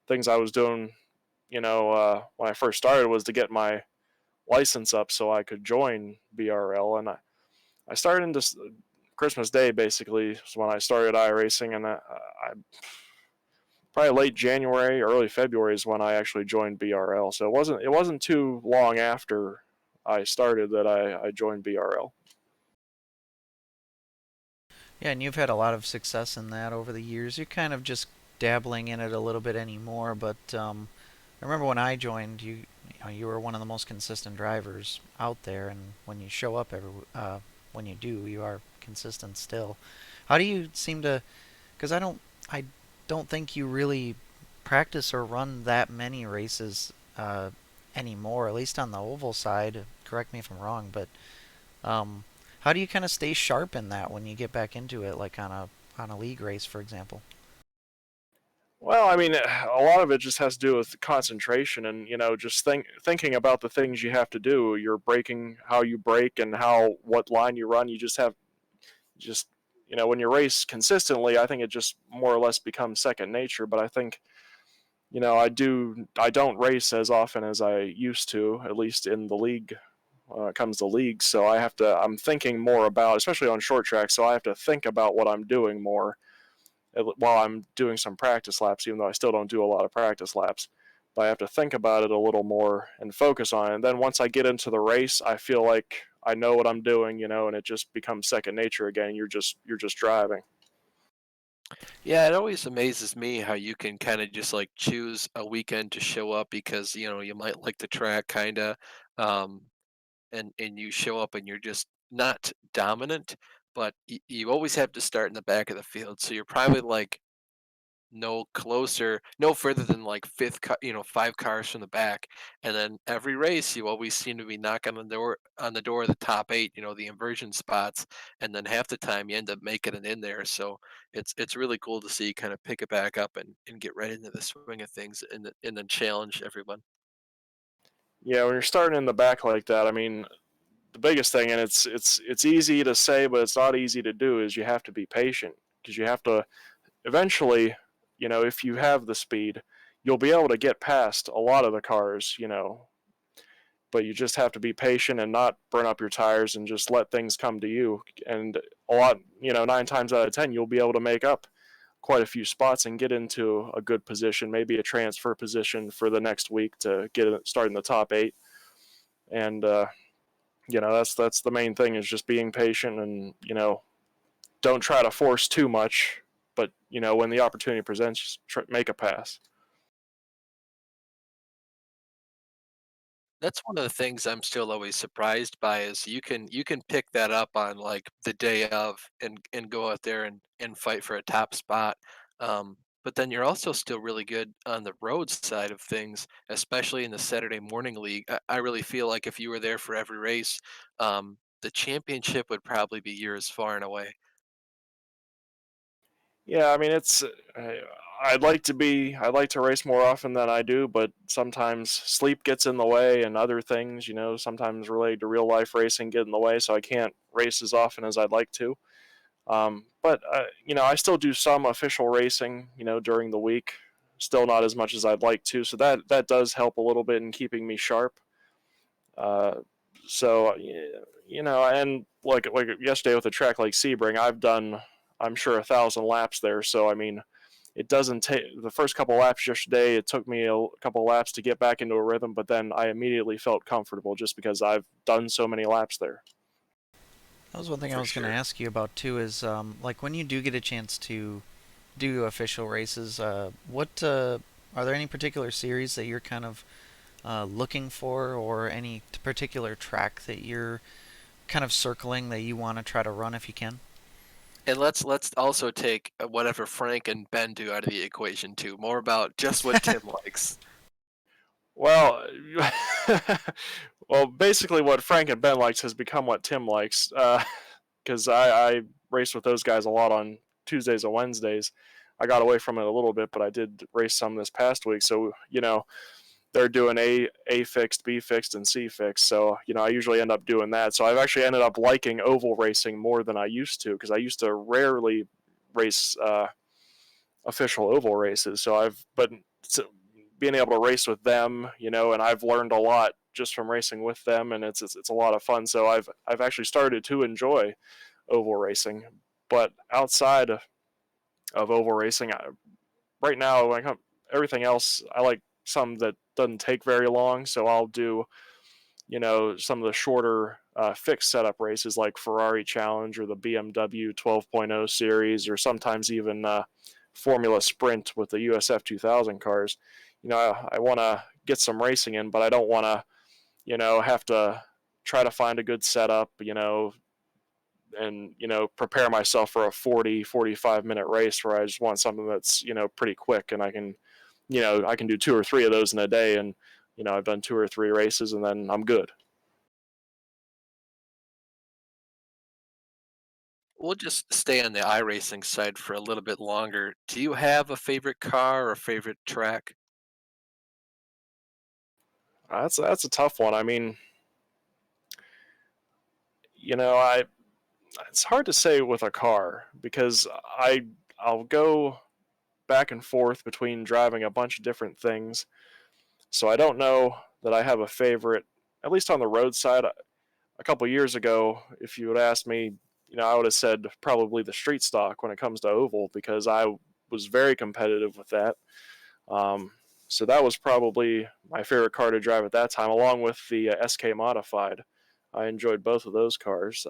things I was doing, when I first started, was to get my license up so I could join BRL. And I started into Christmas Day, basically, is when I started iRacing. And I probably late January, early February is when I actually joined BRL. So it wasn't too long after I started that I joined BRL. Yeah, and you've had a lot of success in that over the years. You're kind of just dabbling in it a little bit anymore, but I remember when I joined, you were one of the most consistent drivers out there, and when you show up when you do, you are consistent still. How do you seem to? Because I don't think you really practice or run that many races anymore, at least on the oval side. Correct me if I'm wrong, but um, how do you kind of stay sharp in that when you get back into it, like on a league race, for example? Well, I mean, a lot of it just has to do with concentration and, just thinking about the things you have to do. You're braking, how you brake, and what line you run. You just, when you race consistently, I think it just more or less becomes second nature. But I think, I don't race as often as I used to, at least in the league, when it comes to leagues. So I'm thinking more about, especially on short tracks, so I have to think about what I'm doing more while I'm doing some practice laps, even though I still don't do a lot of practice laps. But I have to think about it a little more and focus on it. And then once I get into the race, I feel like I know what I'm doing, and it just becomes second nature again. You're just driving. Yeah, it always amazes me how you can kind of just like choose a weekend to show up because you might like the track kind of, um, and you show up and you're just not dominant, but you always have to start in the back of the field. So you're probably like no further than like five cars from the back, and then every race you always seem to be knocking on the door of the top eight, the inversion spots, and then half the time you end up making it in there. So it's really cool to see kind of pick it back up and get right into the swing of things and then challenge everyone. Yeah, when you're starting in the back like that, I mean, the biggest thing, and it's easy to say, but it's not easy to do, is you have to be patient because you have to eventually, if you have the speed, you'll be able to get past a lot of the cars, but you just have to be patient and not burn up your tires and just let things come to you. And a lot, 9 times out of 10, you'll be able to make up quite a few spots and get into a good position, maybe a transfer position for the next week to start in the top eight. And, that's the main thing, is just being patient and, don't try to force too much, but, when the opportunity presents, just make a pass. That's one of the things I'm still always surprised by is you can pick that up on like the day of and go out there and fight for a top spot. But then you're also still really good on the road side of things, especially in the Saturday morning league. I really feel like if you were there for every race, the championship would probably be yours far and away. Yeah, I mean, I'd like to race more often than I do, but sometimes sleep gets in the way and other things, sometimes related to real life racing get in the way, so I can't race as often as I'd like to. But I still do some official racing, during the week. Still not as much as I'd like to, so that does help a little bit in keeping me sharp. Uh, so and like yesterday with a track like Sebring, I've done, I'm sure, 1,000 laps there. So I mean, it doesn't take the first couple laps yesterday. It took me a couple laps to get back into a rhythm, but then I immediately felt comfortable just because I've done so many laps there. That was one thing I for was going to sure. ask you about too. Is like when you do get a chance to do official races, what are there any particular series that you're kind of looking for, or any particular track that you're kind of circling that you want to try to run if you can? And let's also take whatever Frank and Ben do out of the equation too. More about just what Tim likes. Well, well, basically, what Frank and Ben likes has become what Tim likes. Because I race with those guys a lot on Tuesdays and Wednesdays. I got away from it a little bit, but I did race some this past week. So they're doing A fixed, B fixed, and C fixed. So I usually end up doing that. So I've actually ended up liking oval racing more than I used to, because I used to rarely race official oval races. But being able to race with them, and I've learned a lot just from racing with them, and it's a lot of fun. So I've actually started to enjoy oval racing. But outside of oval racing, right now, everything else, I like some that doesn't take very long. So I'll do some of the shorter fixed setup races like Ferrari Challenge or the BMW 12.0 series, or sometimes even Formula Sprint with the USF 2000 cars. I want to get some racing in, but I don't want to have to try to find a good setup, and prepare myself for a 45 minute race where I just want something that's pretty quick, and I can do 2 or 3 of those in a day, and I've done 2 or 3 races and then I'm good. We'll just stay on the iRacing side for a little bit longer. Do you have a favorite car or a favorite track? That's a tough one. I mean, I it's hard to say with a car, because I'll go back and forth between driving a bunch of different things. So I don't know that I have a favorite, at least on the road side. A couple years ago, if you would ask me, I would have said probably the street stock when it comes to oval, because I was very competitive with that. Um, so that was probably my favorite car to drive at that time, along with the SK Modified. I enjoyed both of those cars.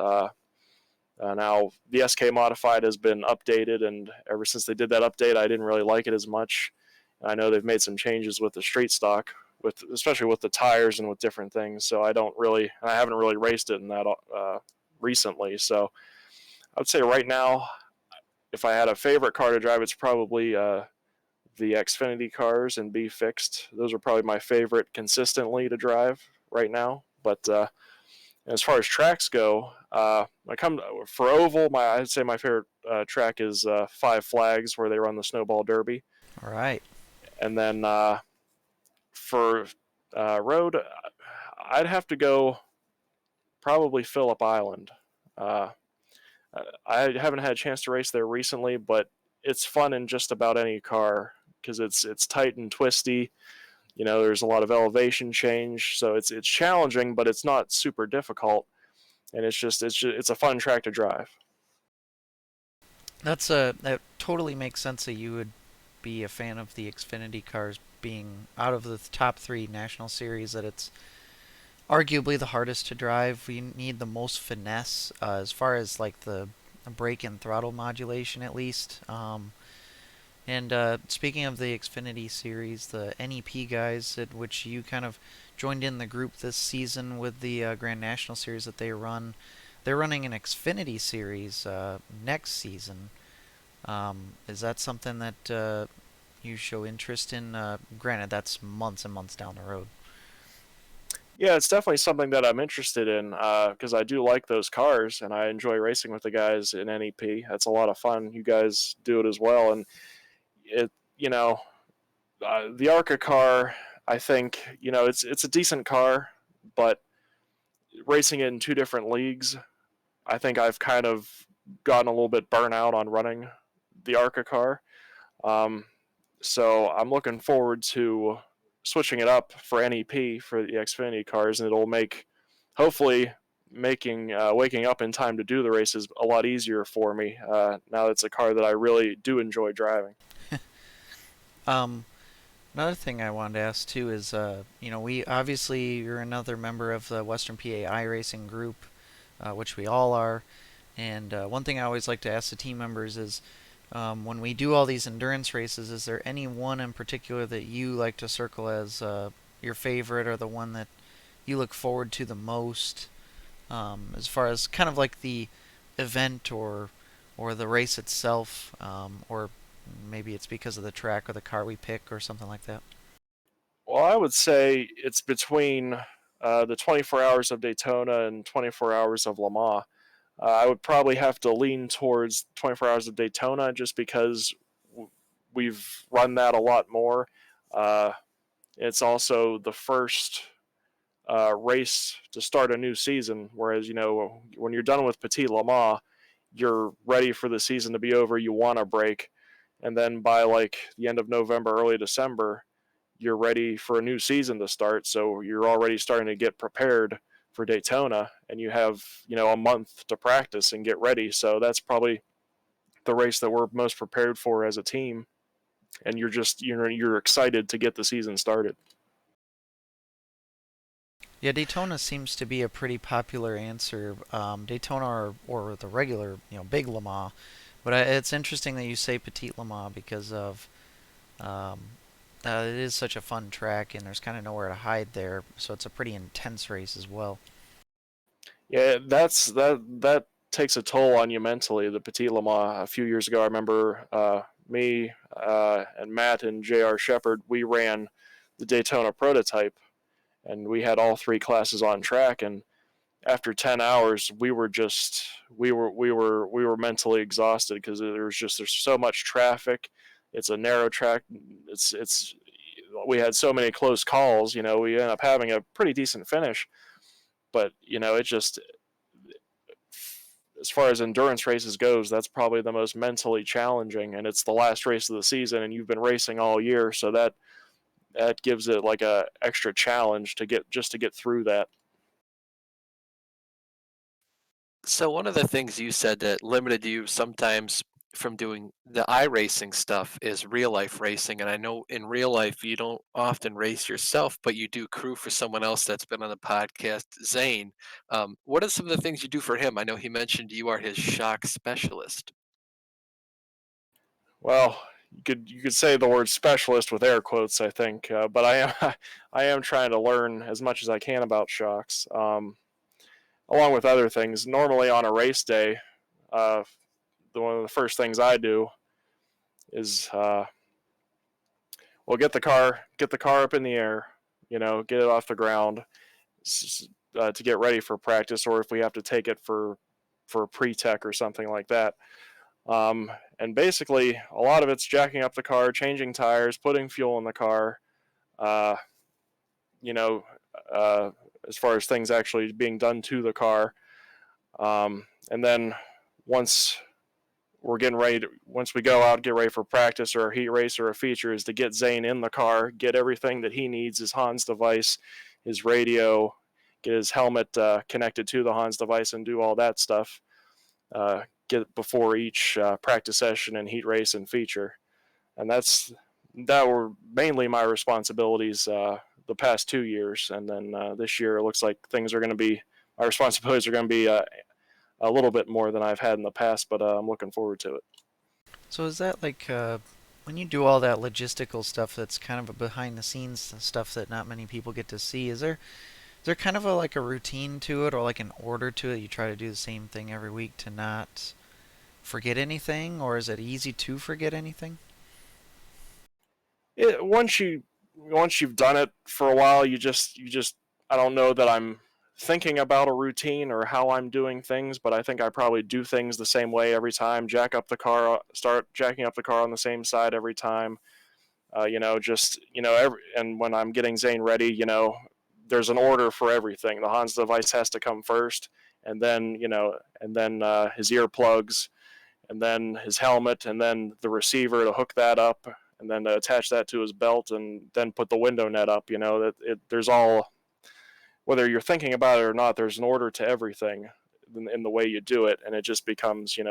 Now the SK Modified has been updated, and ever since they did that update, I didn't really like it as much. I know they've made some changes with the street stock, especially with the tires and with different things. So I haven't really raced it in that recently. So I would say right now, if I had a favorite car to drive, it's probably the Xfinity cars and B fixed. Those are probably my favorite consistently to drive right now. But as far as tracks go, I come for oval. I'd say my favorite track is Five Flags, where they run the Snowball Derby. All right. And then for road, I'd have to go probably Phillip Island. Uh, I haven't had a chance to race there recently, but it's fun in just about any car, because it's tight and twisty. There's a lot of elevation change, so it's challenging, but it's not super difficult, and it's a fun track to drive. That totally makes sense that you would be a fan of the Xfinity cars, being out of the top three national series, that it's arguably the hardest to drive. We need the most finesse as far as like the brake and throttle modulation, at least. And speaking of the Xfinity series, the NEP guys, at which you kind of joined in the group this season with the Grand National Series that they run, they're running an Xfinity series next season. Is that something that you show interest in? Granted, that's months and months down the road. Yeah, it's definitely something that I'm interested in, because I do like those cars and I enjoy racing with the guys in NEP. That's a lot of fun. You guys do it as well, and it the ARCA car. I think it's a decent car, but racing it in 2 different leagues, I think I've kind of gotten a little bit burnt out on running the ARCA car. Um, so I'm looking forward to switching it up for NEP for the Xfinity cars, and it'll hopefully, making waking up in time to do the races a lot easier for me. Now it's a car that I really do enjoy driving. Um, Another thing I wanted to ask too is, we obviously, you're another member of the Western PA iRacing group. which we all are. And one thing I always like to ask the team members is, when we do all these endurance races, is there any one in particular that you like to circle as your favorite, or the one that you look forward to the most, as far as kind of like the event or the race itself, or maybe it's because of the track or the car we pick or something like that? Well, I would say it's between the 24 hours of Daytona and 24 hours of Le Mans. I would probably have to lean towards 24 hours of Daytona just because we've run that a lot more. Uh, it's also the first race to start a new season, whereas, when you're done with Petit Le Mans, you're ready for the season to be over. You want a break. And then by like the end of November, early December, you're ready for a new season to start. So you're already starting to get prepared for Daytona, and you have, a month to practice and get ready. So that's probably the race that we're most prepared for as a team. And you're excited to get the season started. Yeah, Daytona seems to be a pretty popular answer. Daytona or the regular, big Le Mans. But it's interesting that you say Petit Le Mans because of um, it is such a fun track, and there's kind of nowhere to hide there. So it's a pretty intense race as well. Yeah, that takes a toll on you mentally. The Petit Le Mans a few years ago, I remember me and Matt and J.R. Shepard, we ran the Daytona prototype, and we had all three classes on track. And after 10 hours, we were mentally exhausted because there's so much traffic. It's a narrow track. It's we had so many close calls. We ended up having a pretty decent finish, but it just, as far as endurance races goes, that's probably the most mentally challenging, and it's the last race of the season, and you've been racing all year, so that gives it like a extra challenge to get through that. So one of the things you said that limited you sometimes from doing the iRacing stuff is real life racing. And I know in real life you don't often race yourself, but you do crew for someone else that's been on the podcast, Zane. What are some of the things you do for him? I know he mentioned you are his shock specialist. Well, you could say the word specialist with air quotes, I think, but I am I am trying to learn as much as I can about shocks, along with other things. Normally on a race day, uh, one of the first things I do is well, get the car up in the air, get it off the ground, to get ready for practice, or if we have to take it for pre-tech or something like that. Um, and basically, a lot of it's jacking up the car, changing tires, putting fuel in the car. Uh, you know, uh, as far as things actually being done to the car, and then once once we go out, get ready for practice or a heat race or a feature, is to get Zane in the car, get everything that he needs, his Hans device, his radio, get his helmet connected to the Hans device, and do all that stuff. Get before each practice session and heat race and feature, and that were mainly my responsibilities the past 2 years, and then this year it looks like things are going to be my responsibilities are going to be a little bit more than I've had in the past, but I'm looking forward to it. So is that like when you do all that logistical stuff that's kind of a behind the scenes stuff that not many people get to see, is there kind of like a routine to it, or like an order to it? You try to do the same thing every week to not forget anything, or is it easy to forget anything? it once you've done it for a while, you just I don't know that I'm thinking about a routine or how I'm doing things, but I think I probably do things the same way every time. Start jacking up the car on the same side every time. And when I'm getting Zane ready, there's an order for everything. The Hans device has to come first, and then his earplugs, and then his helmet, and then the receiver to hook that up, and then to attach that to his belt, and then put the window net up. There's all, whether you're thinking about it or not, there's an order to everything in the way you do it, and it just becomes, you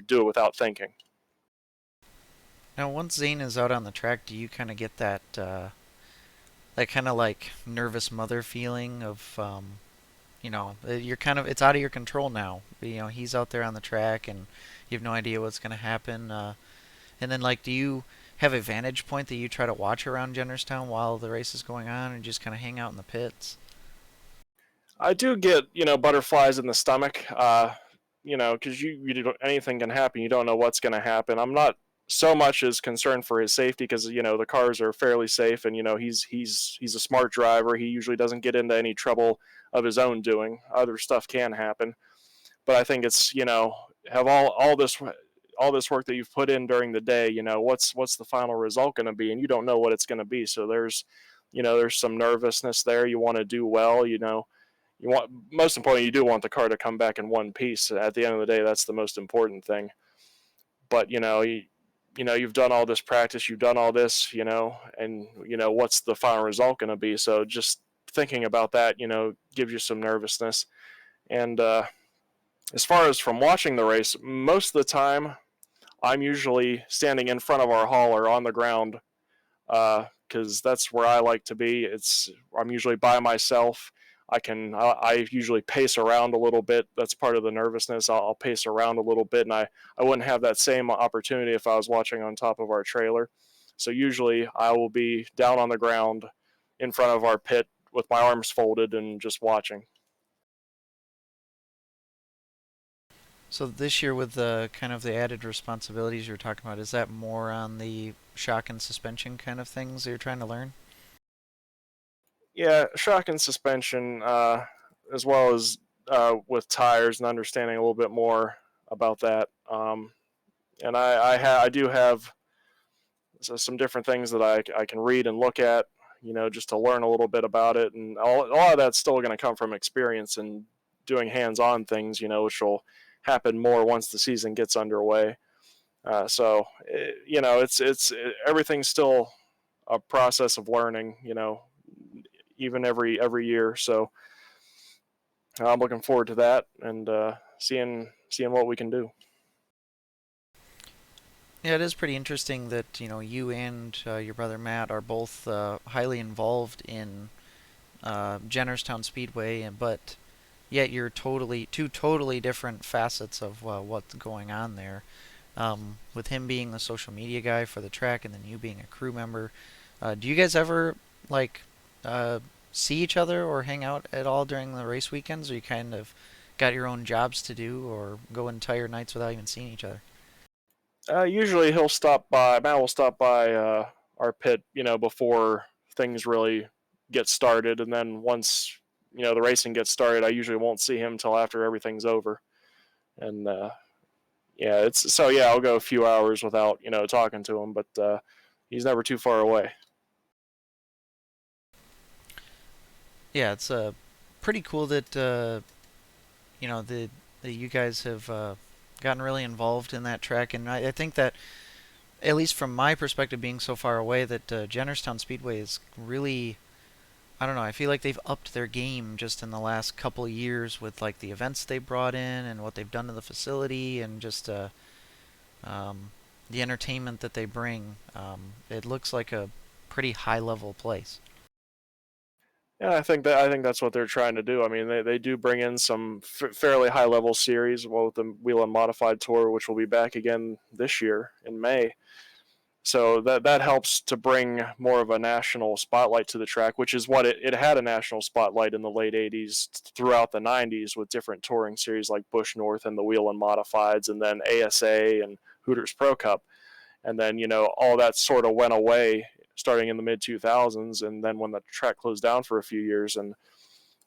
do it without thinking. Now, once Zane is out on the track, do you kind of get that kind of like nervous mother feeling of you're kind of it's out of your control now. He's out there on the track, and you have no idea what's going to happen. And then, like, do you have a vantage point that you try to watch around Jennerstown while the race is going on, and just kind of hang out in the pits? I do get, butterflies in the stomach, because you don't, anything can happen. You don't know what's going to happen. I'm not so much as concerned for his safety because the cars are fairly safe, and he's a smart driver. He usually doesn't get into any trouble of his own doing. Other stuff can happen, but I think it's have all this work that you've put in during the day. What's the final result going to be, and you don't know what it's going to be. So there's some nervousness there. You want to do well. You want, most importantly, you do want the car to come back in one piece. At the end of the day, that's the most important thing. But you've done all this practice, you've done all this, and what's the final result going to be? So just thinking about that, gives you some nervousness. And as far as from watching the race, most of the time, I'm usually standing in front of our hauler on the ground because that's where I like to be. I'm usually by myself. I usually pace around a little bit. That's part of the nervousness. I'll pace around a little bit, and I wouldn't have that same opportunity if I was watching on top of our trailer. So usually I will be down on the ground in front of our pit with my arms folded and just watching. So this year, with the kind of the added responsibilities you're talking about, is that more on the shock and suspension kind of things that you're trying to learn? Yeah, shock and suspension, as well as with tires and understanding a little bit more about that. And I do have some different things that I can read and look at, just to learn a little bit about it. And a lot of that's still going to come from experience and doing hands-on things, which will happen more once the season gets underway. So, everything's still a process of learning, even every year. So I'm looking forward to that and seeing what we can do. Yeah, it is pretty interesting that you and your brother Matt are both highly involved in Jennerstown Speedway, but yet you're two totally different facets of what's going on there. With him being the social media guy for the track, and then you being a crew member, do you guys ever like uh, see each other or hang out at all during the race weekends, or you kind of got your own jobs to do, or go entire nights without even seeing each other? Usually Matt will stop by our pit, before things really get started. And then once, the racing gets started, I usually won't see him until after everything's over. And I'll go a few hours without, talking to him, but he's never too far away. Yeah, it's pretty cool that that you guys have gotten really involved in that track, and I think that, at least from my perspective, being so far away, that Jennerstown Speedway is really, I don't know, I feel like they've upped their game just in the last couple of years with like the events they brought in and what they've done to the facility, and just um, the entertainment that they bring. It looks like a pretty high level place. Yeah, I think that's what they're trying to do. I mean, they do bring in some fairly high level series, well, with the Wheel and Modified Tour, which will be back again this year in May. So that helps to bring more of a national spotlight to the track, which is what it had a national spotlight in the late 80s throughout the 90s with different touring series like Busch North and the Wheel and Modifieds, and then ASA and Hooters Pro Cup. And then, all that sort of went away starting in the mid 2000s. And then when the track closed down for a few years, and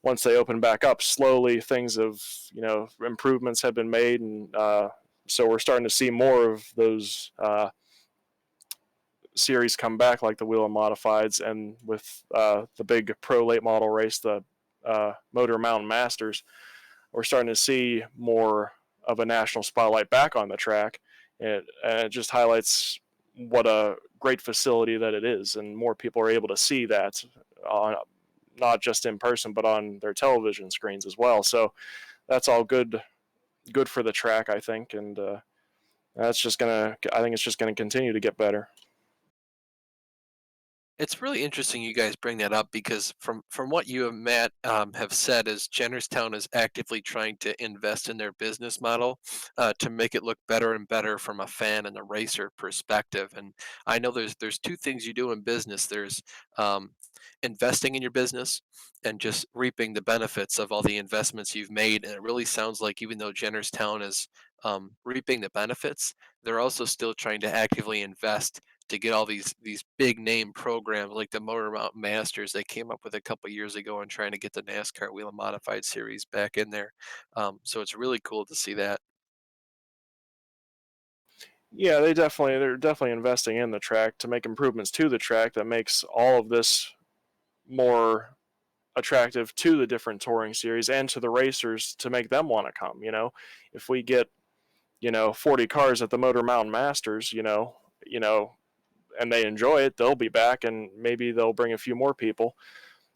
once they opened back up, slowly things have, improvements have been made. And so we're starting to see more of those series come back, like the Wheel and Modifieds, and with the big pro late model race, the Motor Mountain Masters, we're starting to see more of a national spotlight back on the track. And it just highlights what a great facility that it is, and more people are able to see that on, not just in person, but on their television screens as well. So that's all good for the track, I think, and I think it's just gonna continue to get better. It's really interesting you guys bring that up because from what you and Matt have said, is Jennerstown is actively trying to invest in their business model to make it look better and better from a fan and a racer perspective. And I know there's two things you do in business. There's investing in your business and just reaping the benefits of all the investments you've made. And it really sounds like even though Jennerstown is reaping the benefits, they're also still trying to actively invest to get all these big name programs like the Motor Mountain Masters they came up with a couple years ago, and trying to get the NASCAR Wheel and Modified Series back in there. So it's really cool to see that. Yeah, they're definitely investing in the track to make improvements to the track that makes all of this more attractive to the different touring series and to the racers to make them want to come. If we get 40 cars at the Motor Mountain Masters, and they enjoy it, they'll be back, and maybe they'll bring a few more people.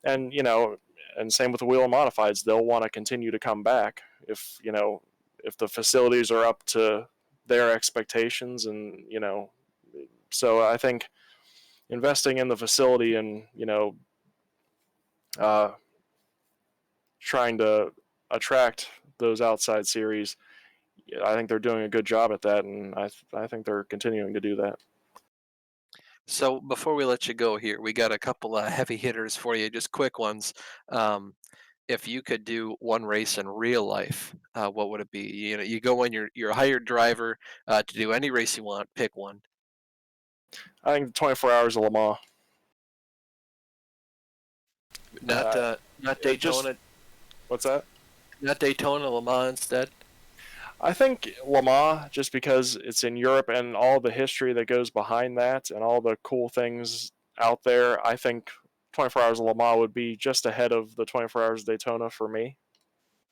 And and same with the Wheel and Modifieds, they'll want to continue to come back if the facilities are up to their expectations, and so I think investing in the facility and uh, trying to attract those outside series, I think they're doing a good job at that, and I think they're continuing to do that. So before we let you go here, we got a couple of heavy hitters for you, just quick ones. Um, if you could do one race in real life, what would it be? You go in, you're a hired driver to do any race you want. Pick one. I think 24 Hours of Le Mans. Not not Just Daytona, what's that? not Daytona, Le Mans instead. I think Le Mans, just because it's in Europe and all the history that goes behind that and all the cool things out there, I think 24 Hours of Le Mans would be just ahead of the 24 Hours of Daytona for me.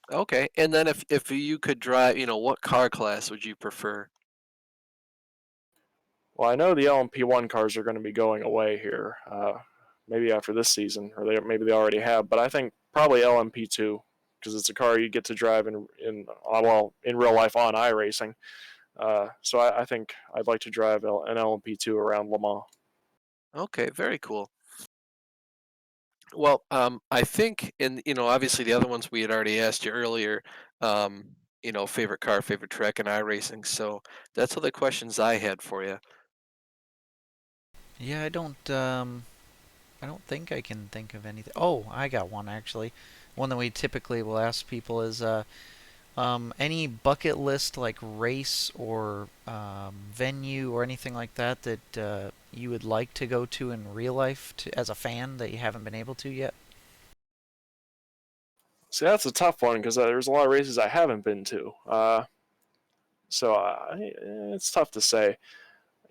Okay, and then if you could drive, what car class would you prefer? Well, I know the LMP1 cars are going to be going away here, maybe after this season, or maybe they already have. But I think probably LMP2, because it's a car you get to drive in real life on iRacing. So I think I'd like to drive an LMP2 around Le Mans. Okay, very cool. Well, I think obviously the other ones we had already asked you earlier, favorite car, favorite track, and iRacing. So that's all the questions I had for you. Yeah, I don't think I can think of anything. Oh, I got one actually. One that we typically will ask people is any bucket list like race or venue or anything like that that you would like to go to in real life as a fan that you haven't been able to yet? See, that's a tough one because there's a lot of races I haven't been to. So it's tough to say.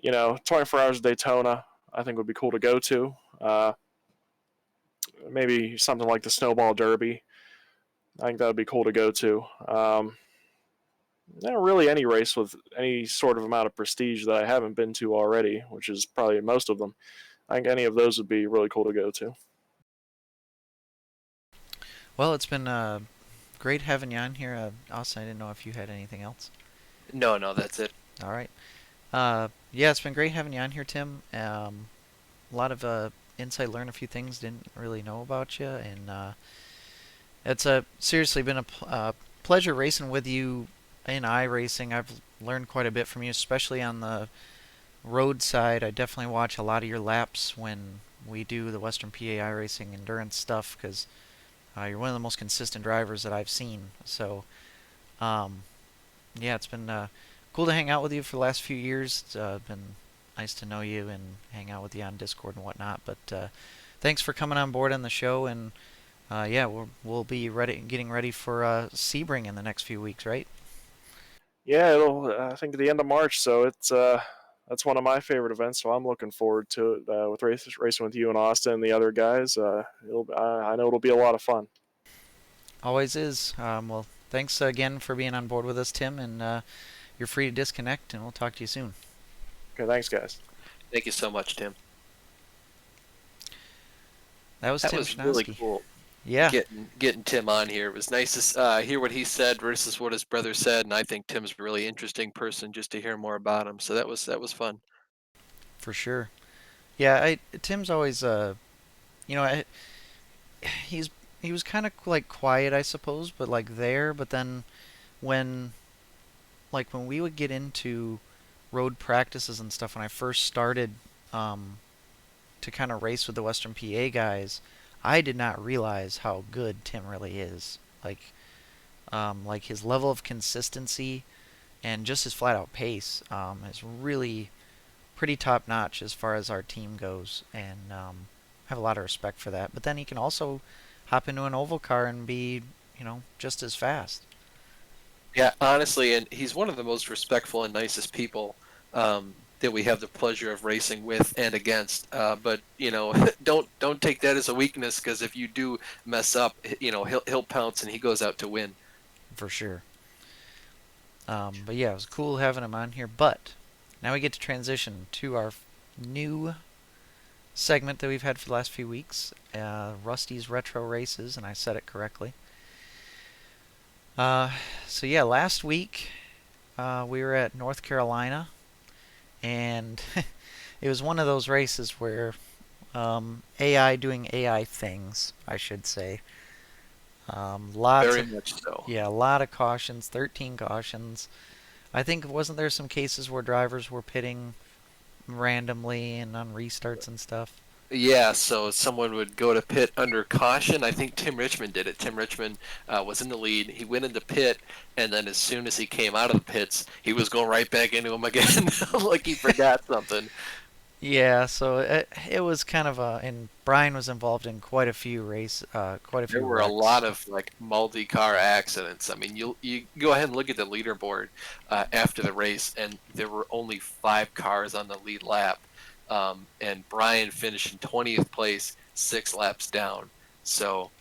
24 Hours of Daytona, I think would be cool to go to. Maybe something like the Snowball Derby. I think that would be cool to go to. Not really any race with any sort of amount of prestige that I haven't been to already, which is probably most of them. I think any of those would be really cool to go to. Well, it's been great having you on here. Austin, I didn't know if you had anything else. No, no, that's it. All right. Yeah, it's been great having you on here, Tim. A lot of insight, learn a few things didn't really know about you, and it's seriously been a pleasure racing with you in iRacing. I've learned quite a bit from you, especially on the road side. I definitely watch a lot of your laps when we do the Western PA iRacing endurance stuff because you're one of the most consistent drivers that I've seen. So, um, yeah, it's been cool to hang out with you for the last few years. It's been nice to know you and hang out with you on Discord and whatnot. But thanks for coming on board on the show, and yeah, we'll be getting ready for Sebring in the next few weeks, right? Yeah, I think at the end of March, so it's that's one of my favorite events. So I'm looking forward to it with racing with you and Austin and the other guys. I know it'll be a lot of fun. Always is. Well, thanks again for being on board with us, Tim, and you're free to disconnect, and we'll talk to you soon. Okay, thanks, guys. Thank you so much, Tim. That was That Tim was really Shinoski. cool. Yeah, Getting Tim on here. It was nice to hear what he said versus what his brother said, and I think Tim's a really interesting person just to hear more about him. So that was fun. for sure. Yeah, Tim's always you know, he's he was kind of like quiet, I suppose, but like there. But then when when we would get into road practices and stuff when I first started um, to kind of race with the Western PA guys, I did not realize how good Tim really is. Like his level of consistency and just his flat out pace is really pretty top notch as far as our team goes, and have a lot of respect for that. But then he can also hop into an oval car and be, just as fast. Yeah, honestly, and he's one of the most respectful and nicest people that we have the pleasure of racing with and against. But don't take that as a weakness, because if you do mess up, he'll pounce and he goes out to win. For sure. But yeah, it was cool having him on here. But now we get to transition to our new segment that we've had for the last few weeks, Rusty's Retro Races, and I said it correctly. So yeah, last week we were at North Carolina, and it was one of those races where AI doing AI things, I should say. Very much so. Yeah, a lot of cautions, 13 cautions. I think wasn't there some cases where drivers were pitting randomly and on restarts and stuff? Yeah, so someone would go to pit under caution. I think Tim Richmond did it. Tim Richmond was in the lead. He went into pit, and then as soon as he came out of the pits, he was going right back into him again, like he forgot something. Yeah, so it was kind of and Brian was involved in quite a There few were a wrecks. lot of like multi-car accidents. I mean, you go ahead and look at the leaderboard after the race, and there were only 5 cars on the lead lap, and Brian finished in 20th place, 6 laps down. So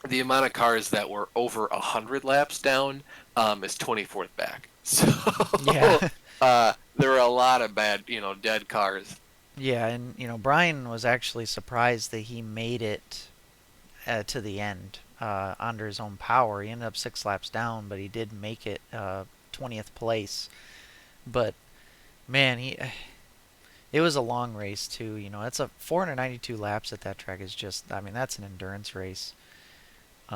the amount of cars that were over 100 laps down is 24th back. So Yeah. there were a lot of bad, dead cars. Yeah, and Brian was actually surprised that he made it to the end under his own power. He ended up 6 laps down, but he did make it 20th place. But man, he it was a long race too. It's a 492 laps at that track is just, I mean, that's an endurance race.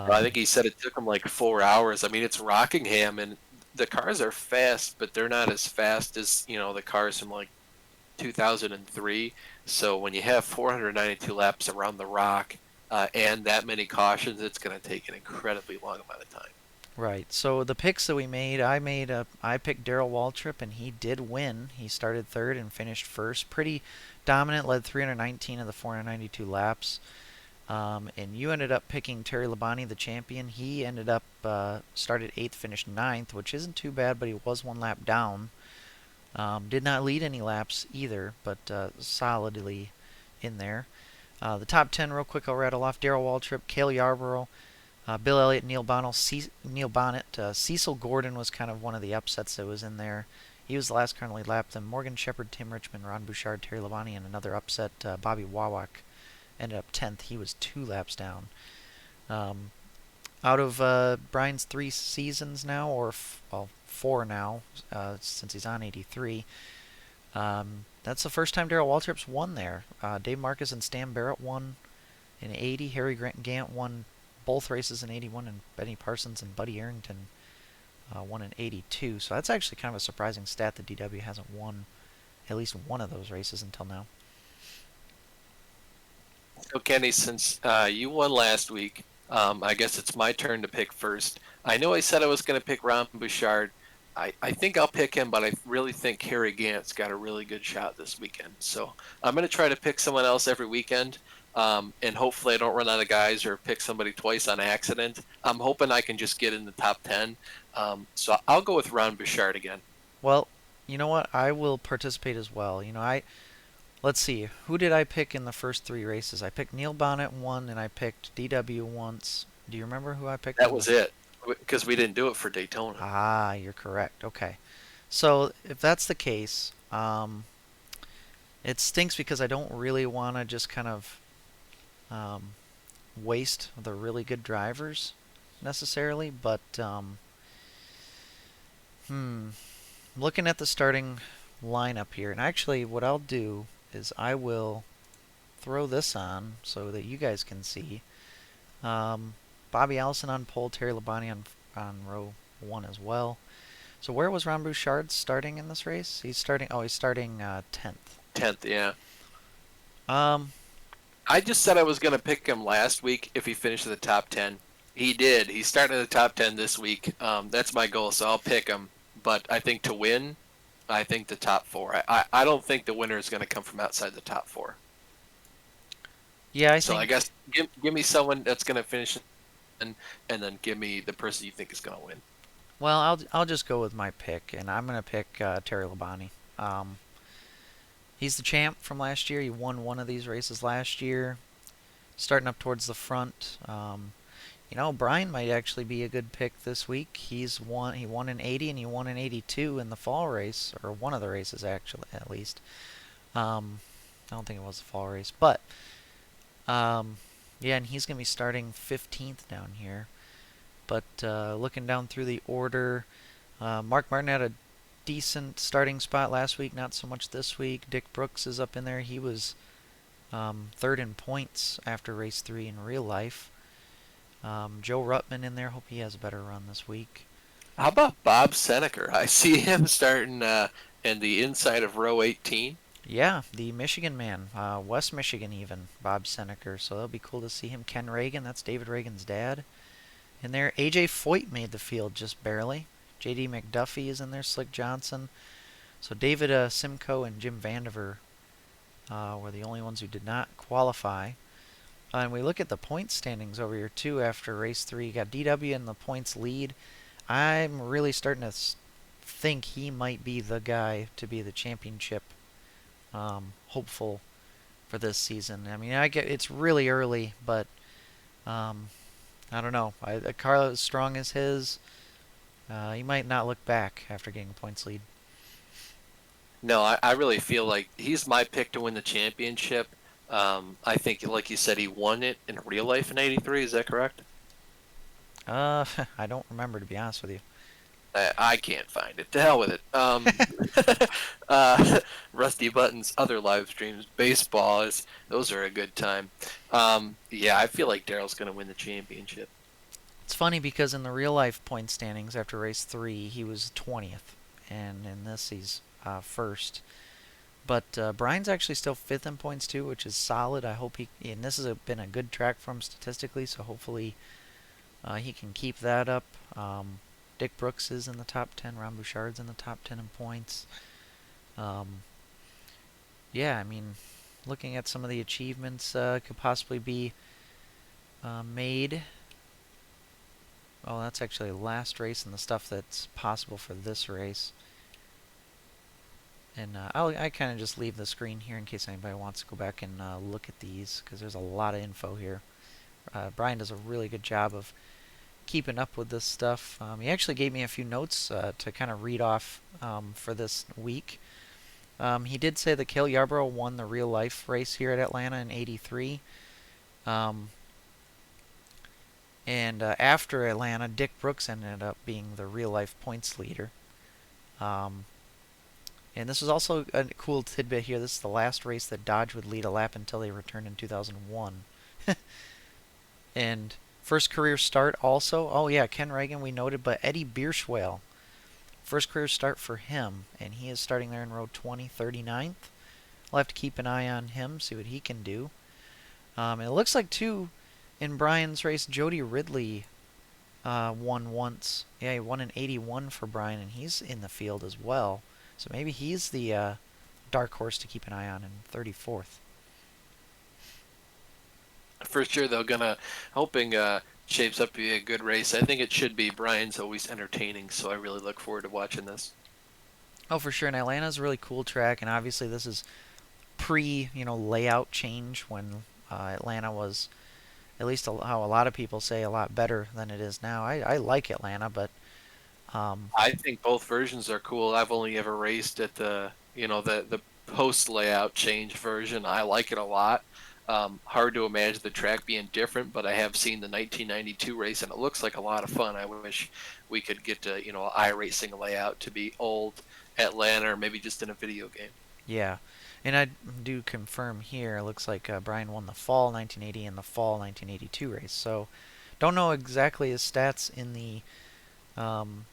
I Um, think he said it took him like 4 hours. I mean, it's Rockingham, and the cars are fast, but they're not as fast as the cars from like 2003. So when you have 492 laps around the Rock and that many cautions, it's going to take an incredibly long amount of time. right. So the picks that we made, I picked Daryl Waltrip, and he did win. He started third and finished first. Pretty dominant, led 319 of the 492 laps. And you ended up picking Terry Labonte, the champion. He ended up started 8th, finished ninth, which isn't too bad, but he was 1 lap down. Did not lead any laps either, but solidly in there. The top 10, real quick, I'll rattle off: Darrell Waltrip, Cale Yarborough, Bill Elliott, Neil Bonnet. Cecil Gordon was kind of one of the upsets that was in there. He was the last currently lapped. Then Morgan Shepherd, Tim Richmond, Ron Bouchard, Terry Labonte, and another upset, Bobby Wawak ended up 10th. He was 2 laps down. Um, Out of Brian's 3 seasons now, or 4 now, since he's on 83, that's the first time Darrell Waltrip's won there. Dave Marcus and Stan Barrett won in 80. Harry Gant won both races in 81, and Benny Parsons and Buddy Arrington won in 82. So that's actually kind of a surprising stat that DW hasn't won at least one of those races until now. So, Kenny, since you won last week, I guess it's my turn to pick first. I know I said I was going to pick Ron Bouchard. I think I'll pick him, but I really think Harry Gant's got a really good shot this weekend. So I'm going to try to pick someone else every weekend, and hopefully I don't run out of guys or pick somebody twice on accident. I'm hoping I can just get in the top 10. So I'll go with Ron Bouchard again. Well, you know what? I will participate as well. Let's see. Who did I pick in the first 3 races? I picked Neil Bonnet one, and I picked DW once. Do you remember who I picked? That was it, because we didn't do it for Daytona. Ah, you're correct. Okay. So if that's the case, it stinks because I don't really want to just kind of um, waste the really good drivers necessarily. But looking at the starting lineup here, and actually, what I'll do is I will throw this on so that you guys can see. Bobby Allison on pole, Terry Labonte on row 1 as well. So where was Ron Bouchard starting in this race? He's starting 10th. 10th, yeah. Um, I just said I was going to pick him last week if he finished in the top 10. He did. He started in the top 10 this week. That's my goal, so I'll pick him. But I think to win, I think the top 4. I don't think the winner is going to come from outside the top 4. yeah, I guess give me someone that's going to finish and then give me the person you think is going to win. Well, I'll just go with my pick, and I'm gonna pick Terry Labonte. He's the champ from last year. He won one of these races last year. Starting up towards the front. Brian might actually be a good pick this week. He won an 80 and he won an 82 in the fall race, or one of the races actually, at least. I don't think it was the fall race, but yeah, and he's gonna be starting 15th down here. But looking down through the order, Mark Martin had a decent starting spot last week, not so much this week. Dick Brooks is up in there. He was 3rd in points after race 3 in real life. Joe Ruttman in there. Hope he has a better run this week. How about Bob Seneker? I see him starting in the inside of row 18. Yeah, the Michigan man, West Michigan even, Bob Seneker. So that'll be cool to see him. Ken Reagan, that's David Reagan's dad. In there, AJ Foyt made the field just barely. JD McDuffie is in there, Slick Johnson. So David Simcoe and Jim Vandiver were the only ones who did not qualify. And we look at the point standings over here too after race 3. You got DW in the points lead. I'm really starting to think he might be the guy to be the championship hopeful for this season. I mean, I get it's really early, but I don't know. A car as strong as his, he might not look back after getting a points lead. No, I really feel like he's my pick to win the championship. I think, like you said, he won it in real life in '83. Is that correct? I don't remember, to be honest with you. I can't find it. To hell with it. Rusty Button's other live streams, baseball, those are a good time. Yeah, I feel like Daryl's going to win the championship. It's funny because in the real life point standings after race 3, he was 20th, and in this he's first. But Brian's actually still 5th in points too, which is solid. I hope and this has been a good track for him statistically, so hopefully he can keep that up. Dick Brooks is in the top 10. Ron Bouchard's in the top 10 in points. Yeah, I mean, looking at some of the achievements could possibly be made. Oh, that's actually last race and the stuff that's possible for this race. And I kind of just leave the screen here in case anybody wants to go back and look at these, because there's a lot of info here. Brian does a really good job of keeping up with this stuff. He actually gave me a few notes to kind of read off for this week. He did say that Cale Yarborough won the real life race here at Atlanta in '83. And after Atlanta, Dick Brooks ended up being the real life points leader. And this was also a cool tidbit here. This is the last race that Dodge would lead a lap until they returned in 2001. And first career start also. Oh yeah, Ken Reagan we noted, but Eddie Bierschwale. First career start for him, and he is starting there in row 20, 39th. I'll have to keep an eye on him, see what he can do. And it looks like too, in Brian's race, Jody Ridley won once. Yeah, he won in '81 for Brian, and he's in the field as well. So maybe he's the dark horse to keep an eye on in 34th. For sure, they're hoping shapes up to be a good race. I think it should be. Brian's always entertaining, so I really look forward to watching this. Oh, for sure. And Atlanta's a really cool track, and obviously this is layout change when Atlanta was, at least how a lot of people say, a lot better than it is now. I like Atlanta, but I think both versions are cool. I've only ever raced at the post layout change version. I like it a lot. Hard to imagine the track being different, but I have seen the 1992 race, and it looks like a lot of fun. I wish we could get to iRacing layout to be old Atlanta, or maybe just in a video game. Yeah, And I do confirm here, it looks like Brian won the fall 1980 and the fall 1982 race. So don't know exactly his stats in the um,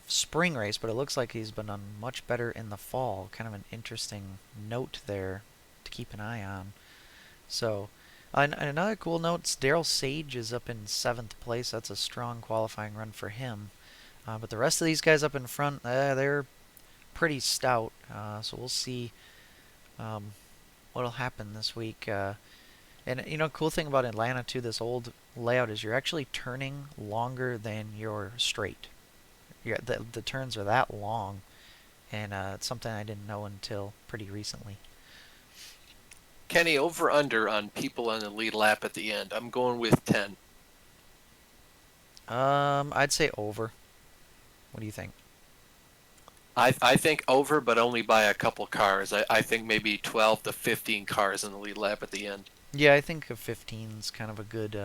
spring race, but it looks like he's been done much better in the fall. Kind of an interesting note there to keep an eye on. So, another cool note: Daryl Sage is up in seventh place. That's a strong qualifying run for him. But the rest of these guys up in front, they're pretty stout. So we'll see um, what'll happen this week. And cool thing about Atlanta too, this old layout is you're actually turning longer than your straight. The turns are that long, and it's something I didn't know until pretty recently. Kenny, over under on people on the lead lap at the end. I'm going with 10. I'd say over. What do you think? I think over, but only by a couple cars. I think maybe 12 to 15 cars in the lead lap at the end. Yeah, I think a 15 is kind of a good.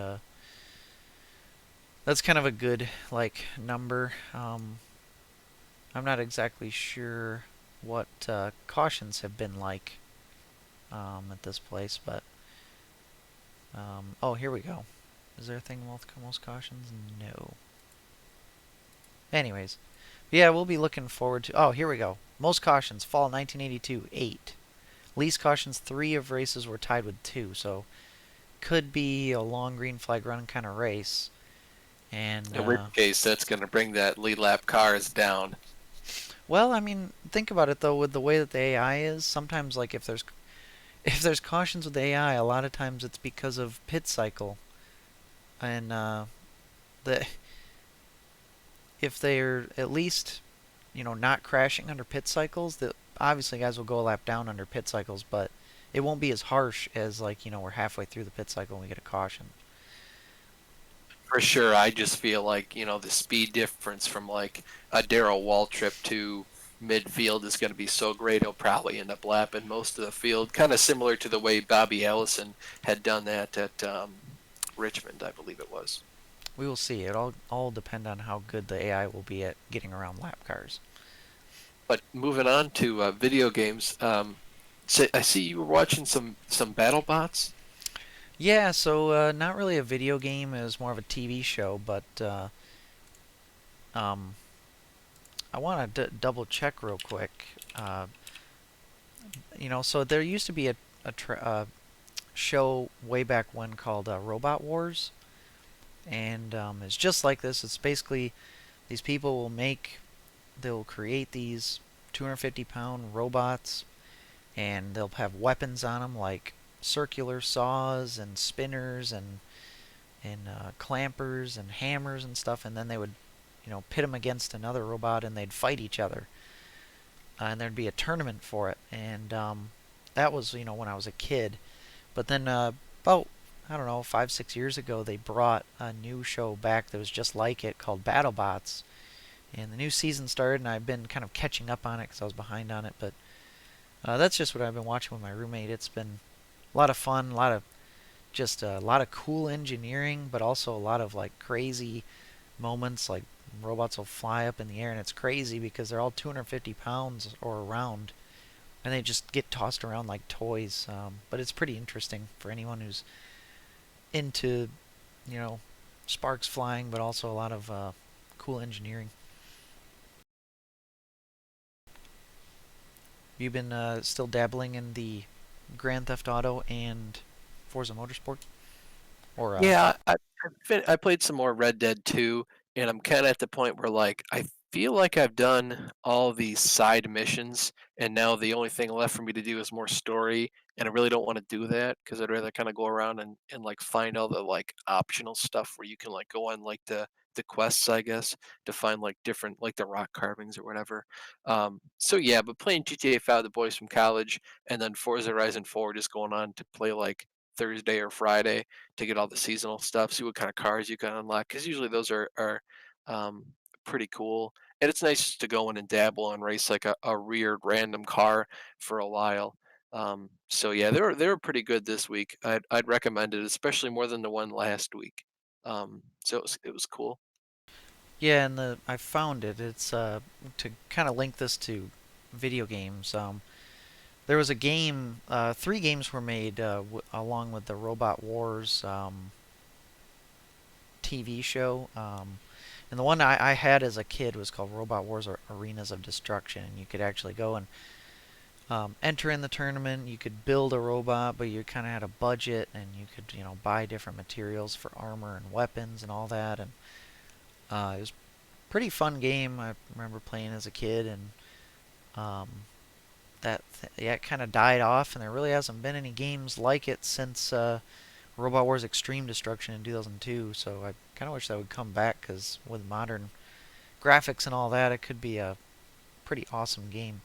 That's kind of a good number. I'm not exactly sure what cautions have been like at this place, but oh, here we go. Is there a thing with most cautions? No. Anyways, yeah, we'll be looking forward to. Oh, here we go. Most cautions, fall 1982, 8. Least cautions, 3 of races were tied with 2, so could be a long green flag run kind of race. And In which case, that's going to bring that lead lap cars down. well, I mean, think about it though. With the way that the AI is, sometimes if there's cautions with the AI, a lot of times it's because of pit cycle, and the if they're at least not crashing under pit cycles, that obviously guys will go a lap down under pit cycles, but it won't be as harsh as we're halfway through the pit cycle and we get a caution. For sure, I just feel like, the speed difference from like a Darrell Waltrip to midfield is going to be so great, he'll probably end up lapping most of the field. Kind of similar to the way Bobby Allison had done that at Richmond, I believe it was. We will see. It all depend on how good the AI will be at getting around lap cars. But moving on to video games, so I see you were watching some Battlebots. Yeah, so not really a video game. It was more of a TV show, but um, I want to double check real quick. So there used to be a show way back when called Robot Wars, and it's just like this. It's basically these people they'll create these 250-pound robots, and they'll have weapons on them like circular saws and spinners and clampers and hammers and stuff, and then they would pit them against another robot and they'd fight each other, and there'd be a tournament for it. And that was when I was a kid. But then about I don't know 5-6 years ago they brought a new show back that was just like it called Battlebots, and the new season started and I've been kind of catching up on it because I was behind on it. But that's just what I've been watching with my roommate. It's been a lot of fun, a lot of cool engineering, but also a lot of crazy moments. Like robots will fly up in the air and it's crazy because they're all 250 pounds or around, and they just get tossed around like toys. But it's pretty interesting for anyone who's into you know sparks flying, but also a lot of cool engineering. You've been still dabbling in the Grand Theft Auto and Forza Motorsport, or Yeah, I played some more Red Dead 2, and I'm kind of at the point where like I feel like I've done all these side missions, and now the only thing left for me to do is more story, and I really don't want to do that because I'd rather kind of go around and like find all the like optional stuff where you can like go on like the quests, I guess, to find like different like the rock carvings or whatever. So yeah, but playing GTA 5, the boys from college, and then Forza Horizon 4 just going on to play like Thursday or Friday to get all the seasonal stuff, see what kind of cars you can unlock, because usually those are um, pretty cool. And it's nice just to go in and dabble and race like a weird random car for a while. So yeah, they were pretty good this week. I'd recommend it, especially more than the one last week. So it was cool. yeah, and I found it. It's to kind of link this to video games. there was a game. 3 games were made along with the Robot Wars TV show. And the one I had as a kid was called Robot Wars Arenas of Destruction. And you could actually go and enter in the tournament. You could build a robot, but you kind of had a budget, and you could buy different materials for armor and weapons and all that. And it was a pretty fun game. I remember playing as a kid, and um, yeah, it kind of died off, and there really hasn't been any games like it since Robot Wars Extreme Destruction in 2002. So I kind of wish that would come back, because with modern graphics and all that, it could be a pretty awesome game.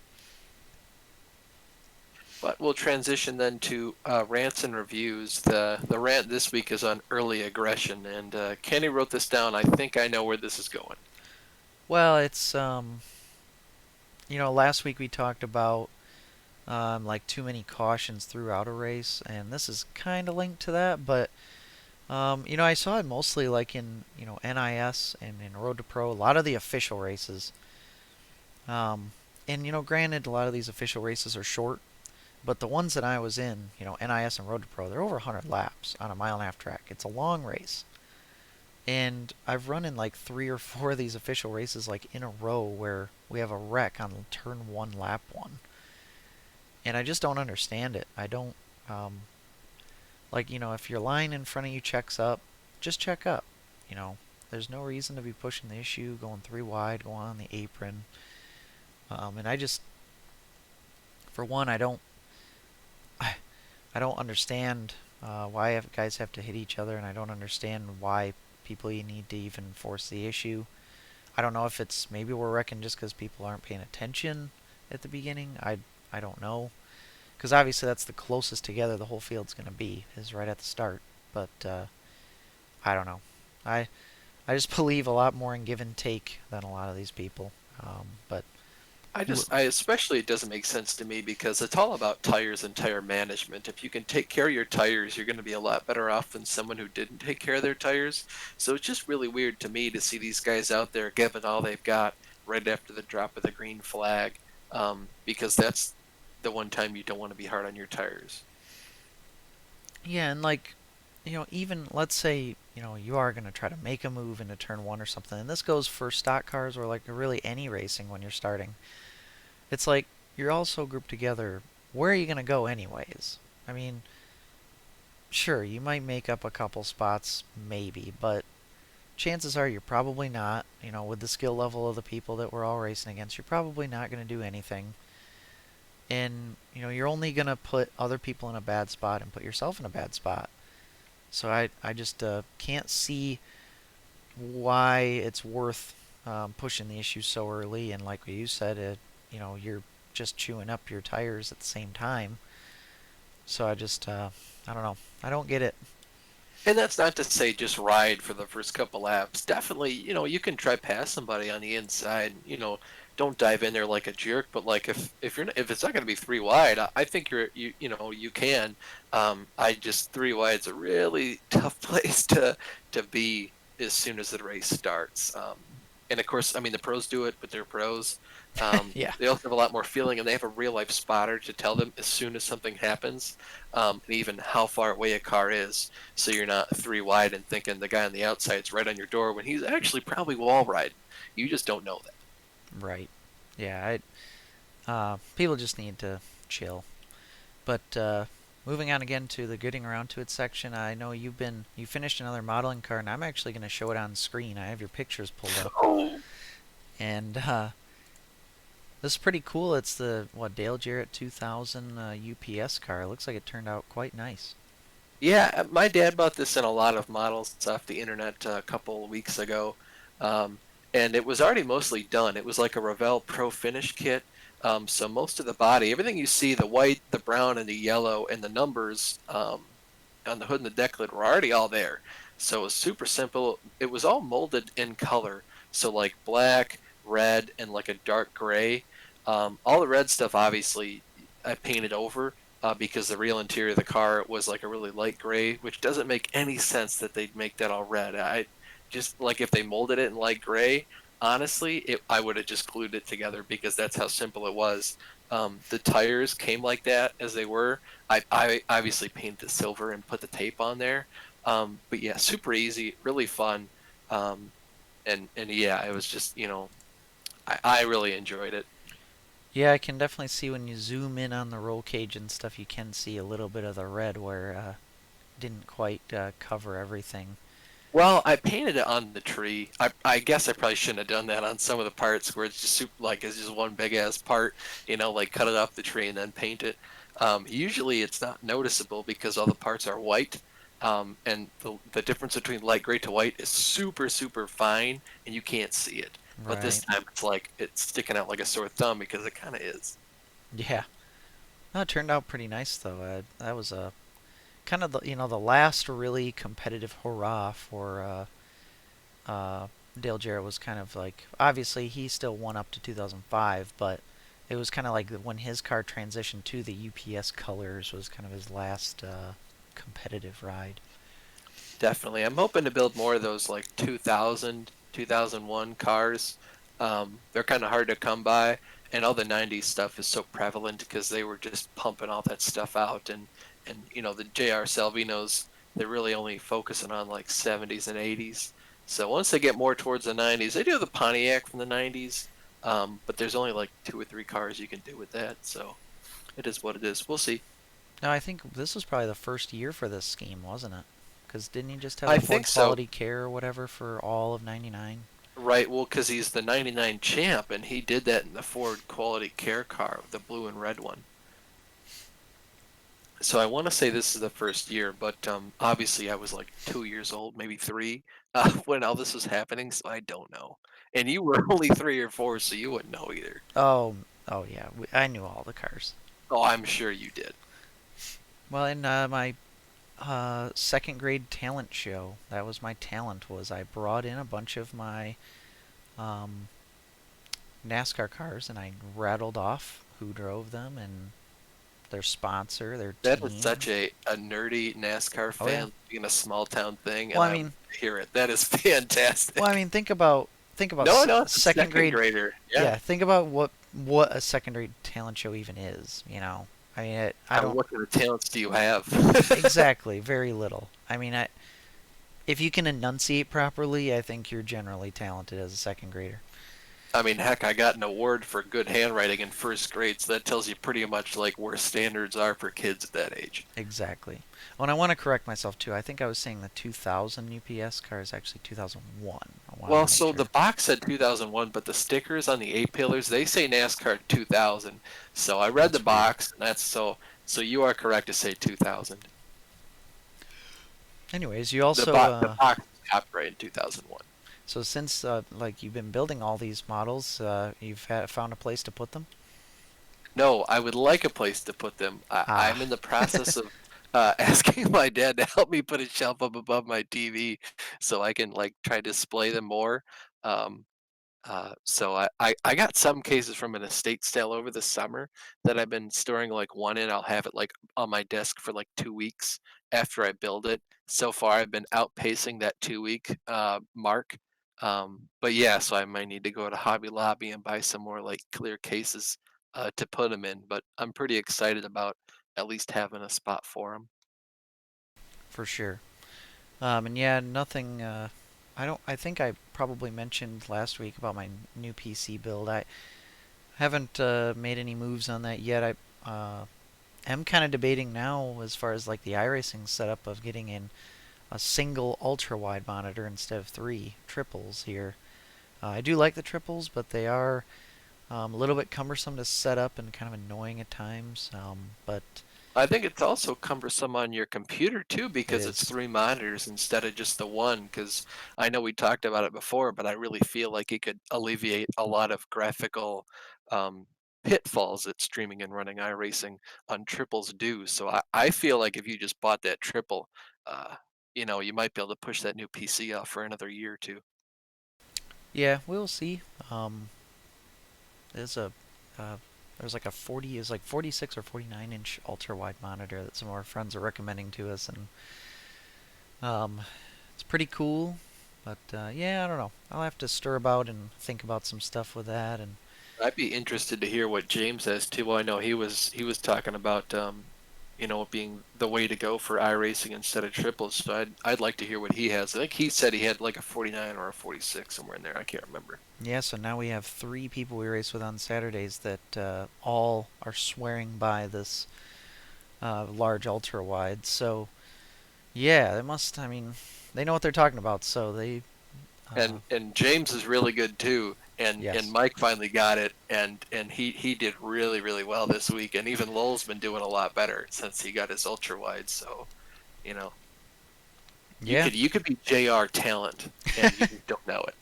But we'll transition then to rants and reviews. The rant this week is on early aggression, and Kenny wrote this down. I think I know where this is going. Well, it's last week we talked about like too many cautions throughout a race, and this is kind of linked to that. But I saw it mostly like in NIS and in Road to Pro, a lot of the official races. And granted, a lot of these official races are short, but the ones that I was in, NIS and Road to Pro, they're over 100 laps on a mile-and-a-half track. It's a long race. And I've run in like 3 or 4 of these official races like in a row where we have a wreck on turn 1, lap 1. And I just don't understand it. I don't, if your line in front of you checks up, just check up. There's no reason to be pushing the issue, going 3 wide, going on the apron. And I just, for one, I don't understand why guys have to hit each other, and I don't understand why people need to even force the issue. I don't know if it's maybe we're wrecking just because people aren't paying attention at the beginning. I don't know, because obviously that's the closest together the whole field's going to be, is right at the start. But I don't know. I just believe a lot more in give and take than a lot of these people. But I especially, it doesn't make sense to me because it's all about tires and tire management. If you can take care of your tires, you're going to be a lot better off than someone who didn't take care of their tires. So it's just really weird to me to see these guys out there giving all they've got right after the drop of the green flag, because that's the one time you don't want to be hard on your tires. yeah, and even let's say you are going to try to make a move into turn 1 or something, and this goes for stock cars or like really any racing when you're starting. It's like you're all so grouped together. Where are you going to go anyways? I mean, sure, you might make up a couple spots, maybe, but chances are you're probably not. With the skill level of the people that we're all racing against, you're probably not going to do anything. And, you're only going to put other people in a bad spot and put yourself in a bad spot. So I just can't see why it's worth pushing the issue so early. And like what you said, you're just chewing up your tires at the same time. So I just, I don't know. I don't get it. And that's not to say just ride for the first couple laps. Definitely, you can try pass somebody on the inside. Don't dive in there like a jerk. But like if it's not going to be 3 wide, I think you can. I just 3 wide's a really tough place to be as soon as the race starts. And of course, I mean the pros do it, but they're pros. Yeah. They also have a lot more feeling, and they have a real life spotter to tell them as soon as something happens, and even how far away a car is, so you're not 3 wide and thinking the guy on the outside's right on your door when he's actually probably wall riding. You just don't know that. Right. Yeah. People just need to chill. But moving on again to the getting around to it section, I know you finished another modeling car, and I'm actually going to show it on screen. I have your pictures pulled up. Oh. And this is pretty cool. It's the Dale Jarrett 2000 UPS car. It looks like it turned out quite nice. Yeah, my dad bought this in a lot of models off the internet a couple of weeks ago, and it was already mostly done. It was like a Revell Pro Finish kit, so most of the body, everything you see, the white, the brown, and the yellow, and the numbers on the hood and the deck lid were already all there. So it was super simple. It was all molded in color, so like black, red, and like a dark gray. All the red stuff, obviously, I painted over because the real interior of the car was like a really light gray, which doesn't make any sense that they'd make that all red. I just, like, if they molded it in light gray, honestly, I would have just glued it together because that's how simple it was. The tires came like that as they were. I obviously painted the silver and put the tape on there. But yeah, super easy, really fun. Um, and yeah, it was just, I really enjoyed it. Yeah, I can definitely see when you zoom in on the roll cage and stuff, you can see a little bit of the red where didn't quite cover everything. Well, I painted it on the tree. I guess I probably shouldn't have done that on some of the parts where it's just super, like it's just one big ass part, like cut it off the tree and then paint it. Usually it's not noticeable because all the parts are white. And the difference between light gray to white is super, super fine and you can't see it. But this Right. time it's like it's sticking out like a sore thumb because it kind of is. Yeah. No, it turned out pretty nice though. That was a kind of the last really competitive hurrah for Dale Jarrett was kind of like obviously he still won up to 2005, but it was kind of like when his car transitioned to the UPS colors was kind of his last competitive ride. Definitely. I'm hoping to build more of those like 2000, 2001 cars. They're kind of hard to come by, and all the 90s stuff is so prevalent because they were just pumping all that stuff out. And the JR Salvinos, they're really only focusing on like 70s and 80s. So once they get more towards the 90s, they do have the Pontiac from the 90s, but there's only like two or three cars you can do with that. So it is what it is. We'll see. Now I think this was probably the first year for this scheme, wasn't it? Because didn't he just have I the think Ford so. Quality Care or whatever for all of '99? Right, well, because he's the 99 champ, and he did that in the Ford Quality Care car, the blue and red one. So I want to say this is the first year, but obviously I was like 2 years old, maybe three, when all this was happening, so I don't know. And you were only 3 or 4, so you wouldn't know either. Oh, oh yeah, I knew all the cars. Oh, I'm sure you did. Well, in my second grade talent show, that was my talent. Was I brought in a bunch of my um, NASCAR cars and I rattled off who drove them and their sponsor, their That is team. such a nerdy NASCAR Oh yeah. fan being a small town thing, Well, and I I love mean, to hear it. That is well, I fantastic. mean, think about No, no, it's a second second grade. grader. Yeah. Yeah, think about what a second grade talent show even is. I mean, I don't What kind of talents do you have? exactly very little. I mean, if you can enunciate properly, I think you're generally talented as a second grader. I mean, heck, I got an award for good handwriting in first grade, so that tells you pretty much like where standards are for kids at that age. Exactly. Oh, and I want to correct myself too. I think I was saying the 2000 UPS car is actually 2001. I wanted Well, to make so the sure. box said 2001, but the stickers on the A pillars they say NASCAR 2000. So I read the That's weird. box, and that's so you are correct to say 2000. Anyways, you The also box the box was copyrighted in 2001. so since like you've been building all these models, you've found a place to put them. No, I would like a place to put them. I'm Ah, in the process of asking my dad to help me put a shelf up above my TV so I can like try to display them more. Um, so I got some cases from an estate sale over the summer that I've been storing like one in. I'll have it like on my desk for like 2 weeks after I build it. So far, I've been outpacing that 2 week mark. But yeah, so I might need to go to Hobby Lobby and buy some more like clear cases to put them in. But I'm pretty excited about at least having a spot for them. for sure. And yeah, nothing. I don't. I think I probably mentioned last week about my new PC build. I haven't made any moves on that yet. I am kind of debating now as far as like the iRacing setup of getting in a single ultra wide monitor instead of three triples here. I do like the triples, but they are a little bit cumbersome to set up and kind of annoying at times. But I think it's also cumbersome on your computer too it because it's is three monitors instead of just the one. Because I know we talked about it before, but I really feel like it could alleviate a lot of graphical um, pitfalls that streaming and running iRacing on triples do. So I feel like if you just bought that triple, uh, you might be able to push that new PC off for another year or two. yeah, we'll see. Um, there's a uh, there's like a 40 is like 46 or 49-inch ultra wide monitor that some of our friends are recommending to us, and um, it's pretty cool. But yeah, I don't know. I'll have to stir about and think about some stuff with that, and I'd be interested to hear what James says too. Well, I know he was talking about it being the way to go for iRacing instead of triples. So I'd like to hear what he has. I think he said he had like a 49 or a 46 somewhere in there. I can't remember. Yeah, so now we have 3 people we race with on Saturdays that all are swearing by this large ultra wide. So yeah, they must. I mean, they know what they're talking about. So they. And James is really good too. And Yes. Mike finally got it, and he did really really well this week. And even Lowell's been doing a lot better since he got his ultra wide. So, you know, you Yeah. could be JR talent, and you just don't know it.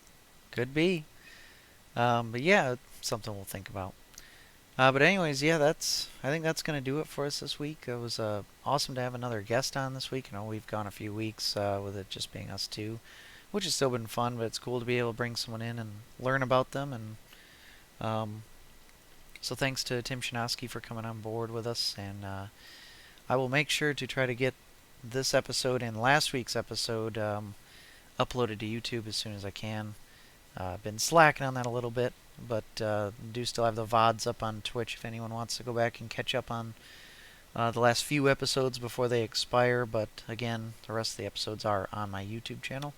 Could be. But yeah, something we'll think about. But anyways, yeah, I think that's gonna do it for us this week. It was awesome to have another guest on this week. We've gone a few weeks with it just being us two, which has still been fun. But it's cool to be able to bring someone in and learn about them. And um, so thanks to Tim Shinoski for coming on board with us. And I will make sure to try to get this episode and last week's episode uploaded to YouTube as soon as I can. Been slacking on that a little bit, but do still have the VODs up on Twitch if anyone wants to go back and catch up on the last few episodes before they expire. But again, the rest of the episodes are on my YouTube channel.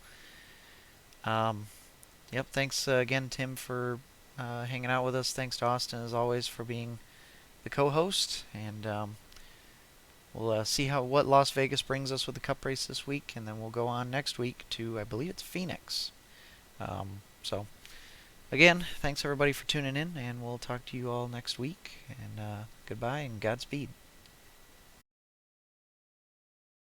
Yep, thanks again, Tim, for hanging out with us. Thanks to Austin, as always, for being the co-host. And we'll see what Las Vegas brings us with the Cup race this week, and then we'll go on next week to, I believe it's Phoenix. So, again, thanks everybody for tuning in, and we'll talk to you all next week. And goodbye and Godspeed.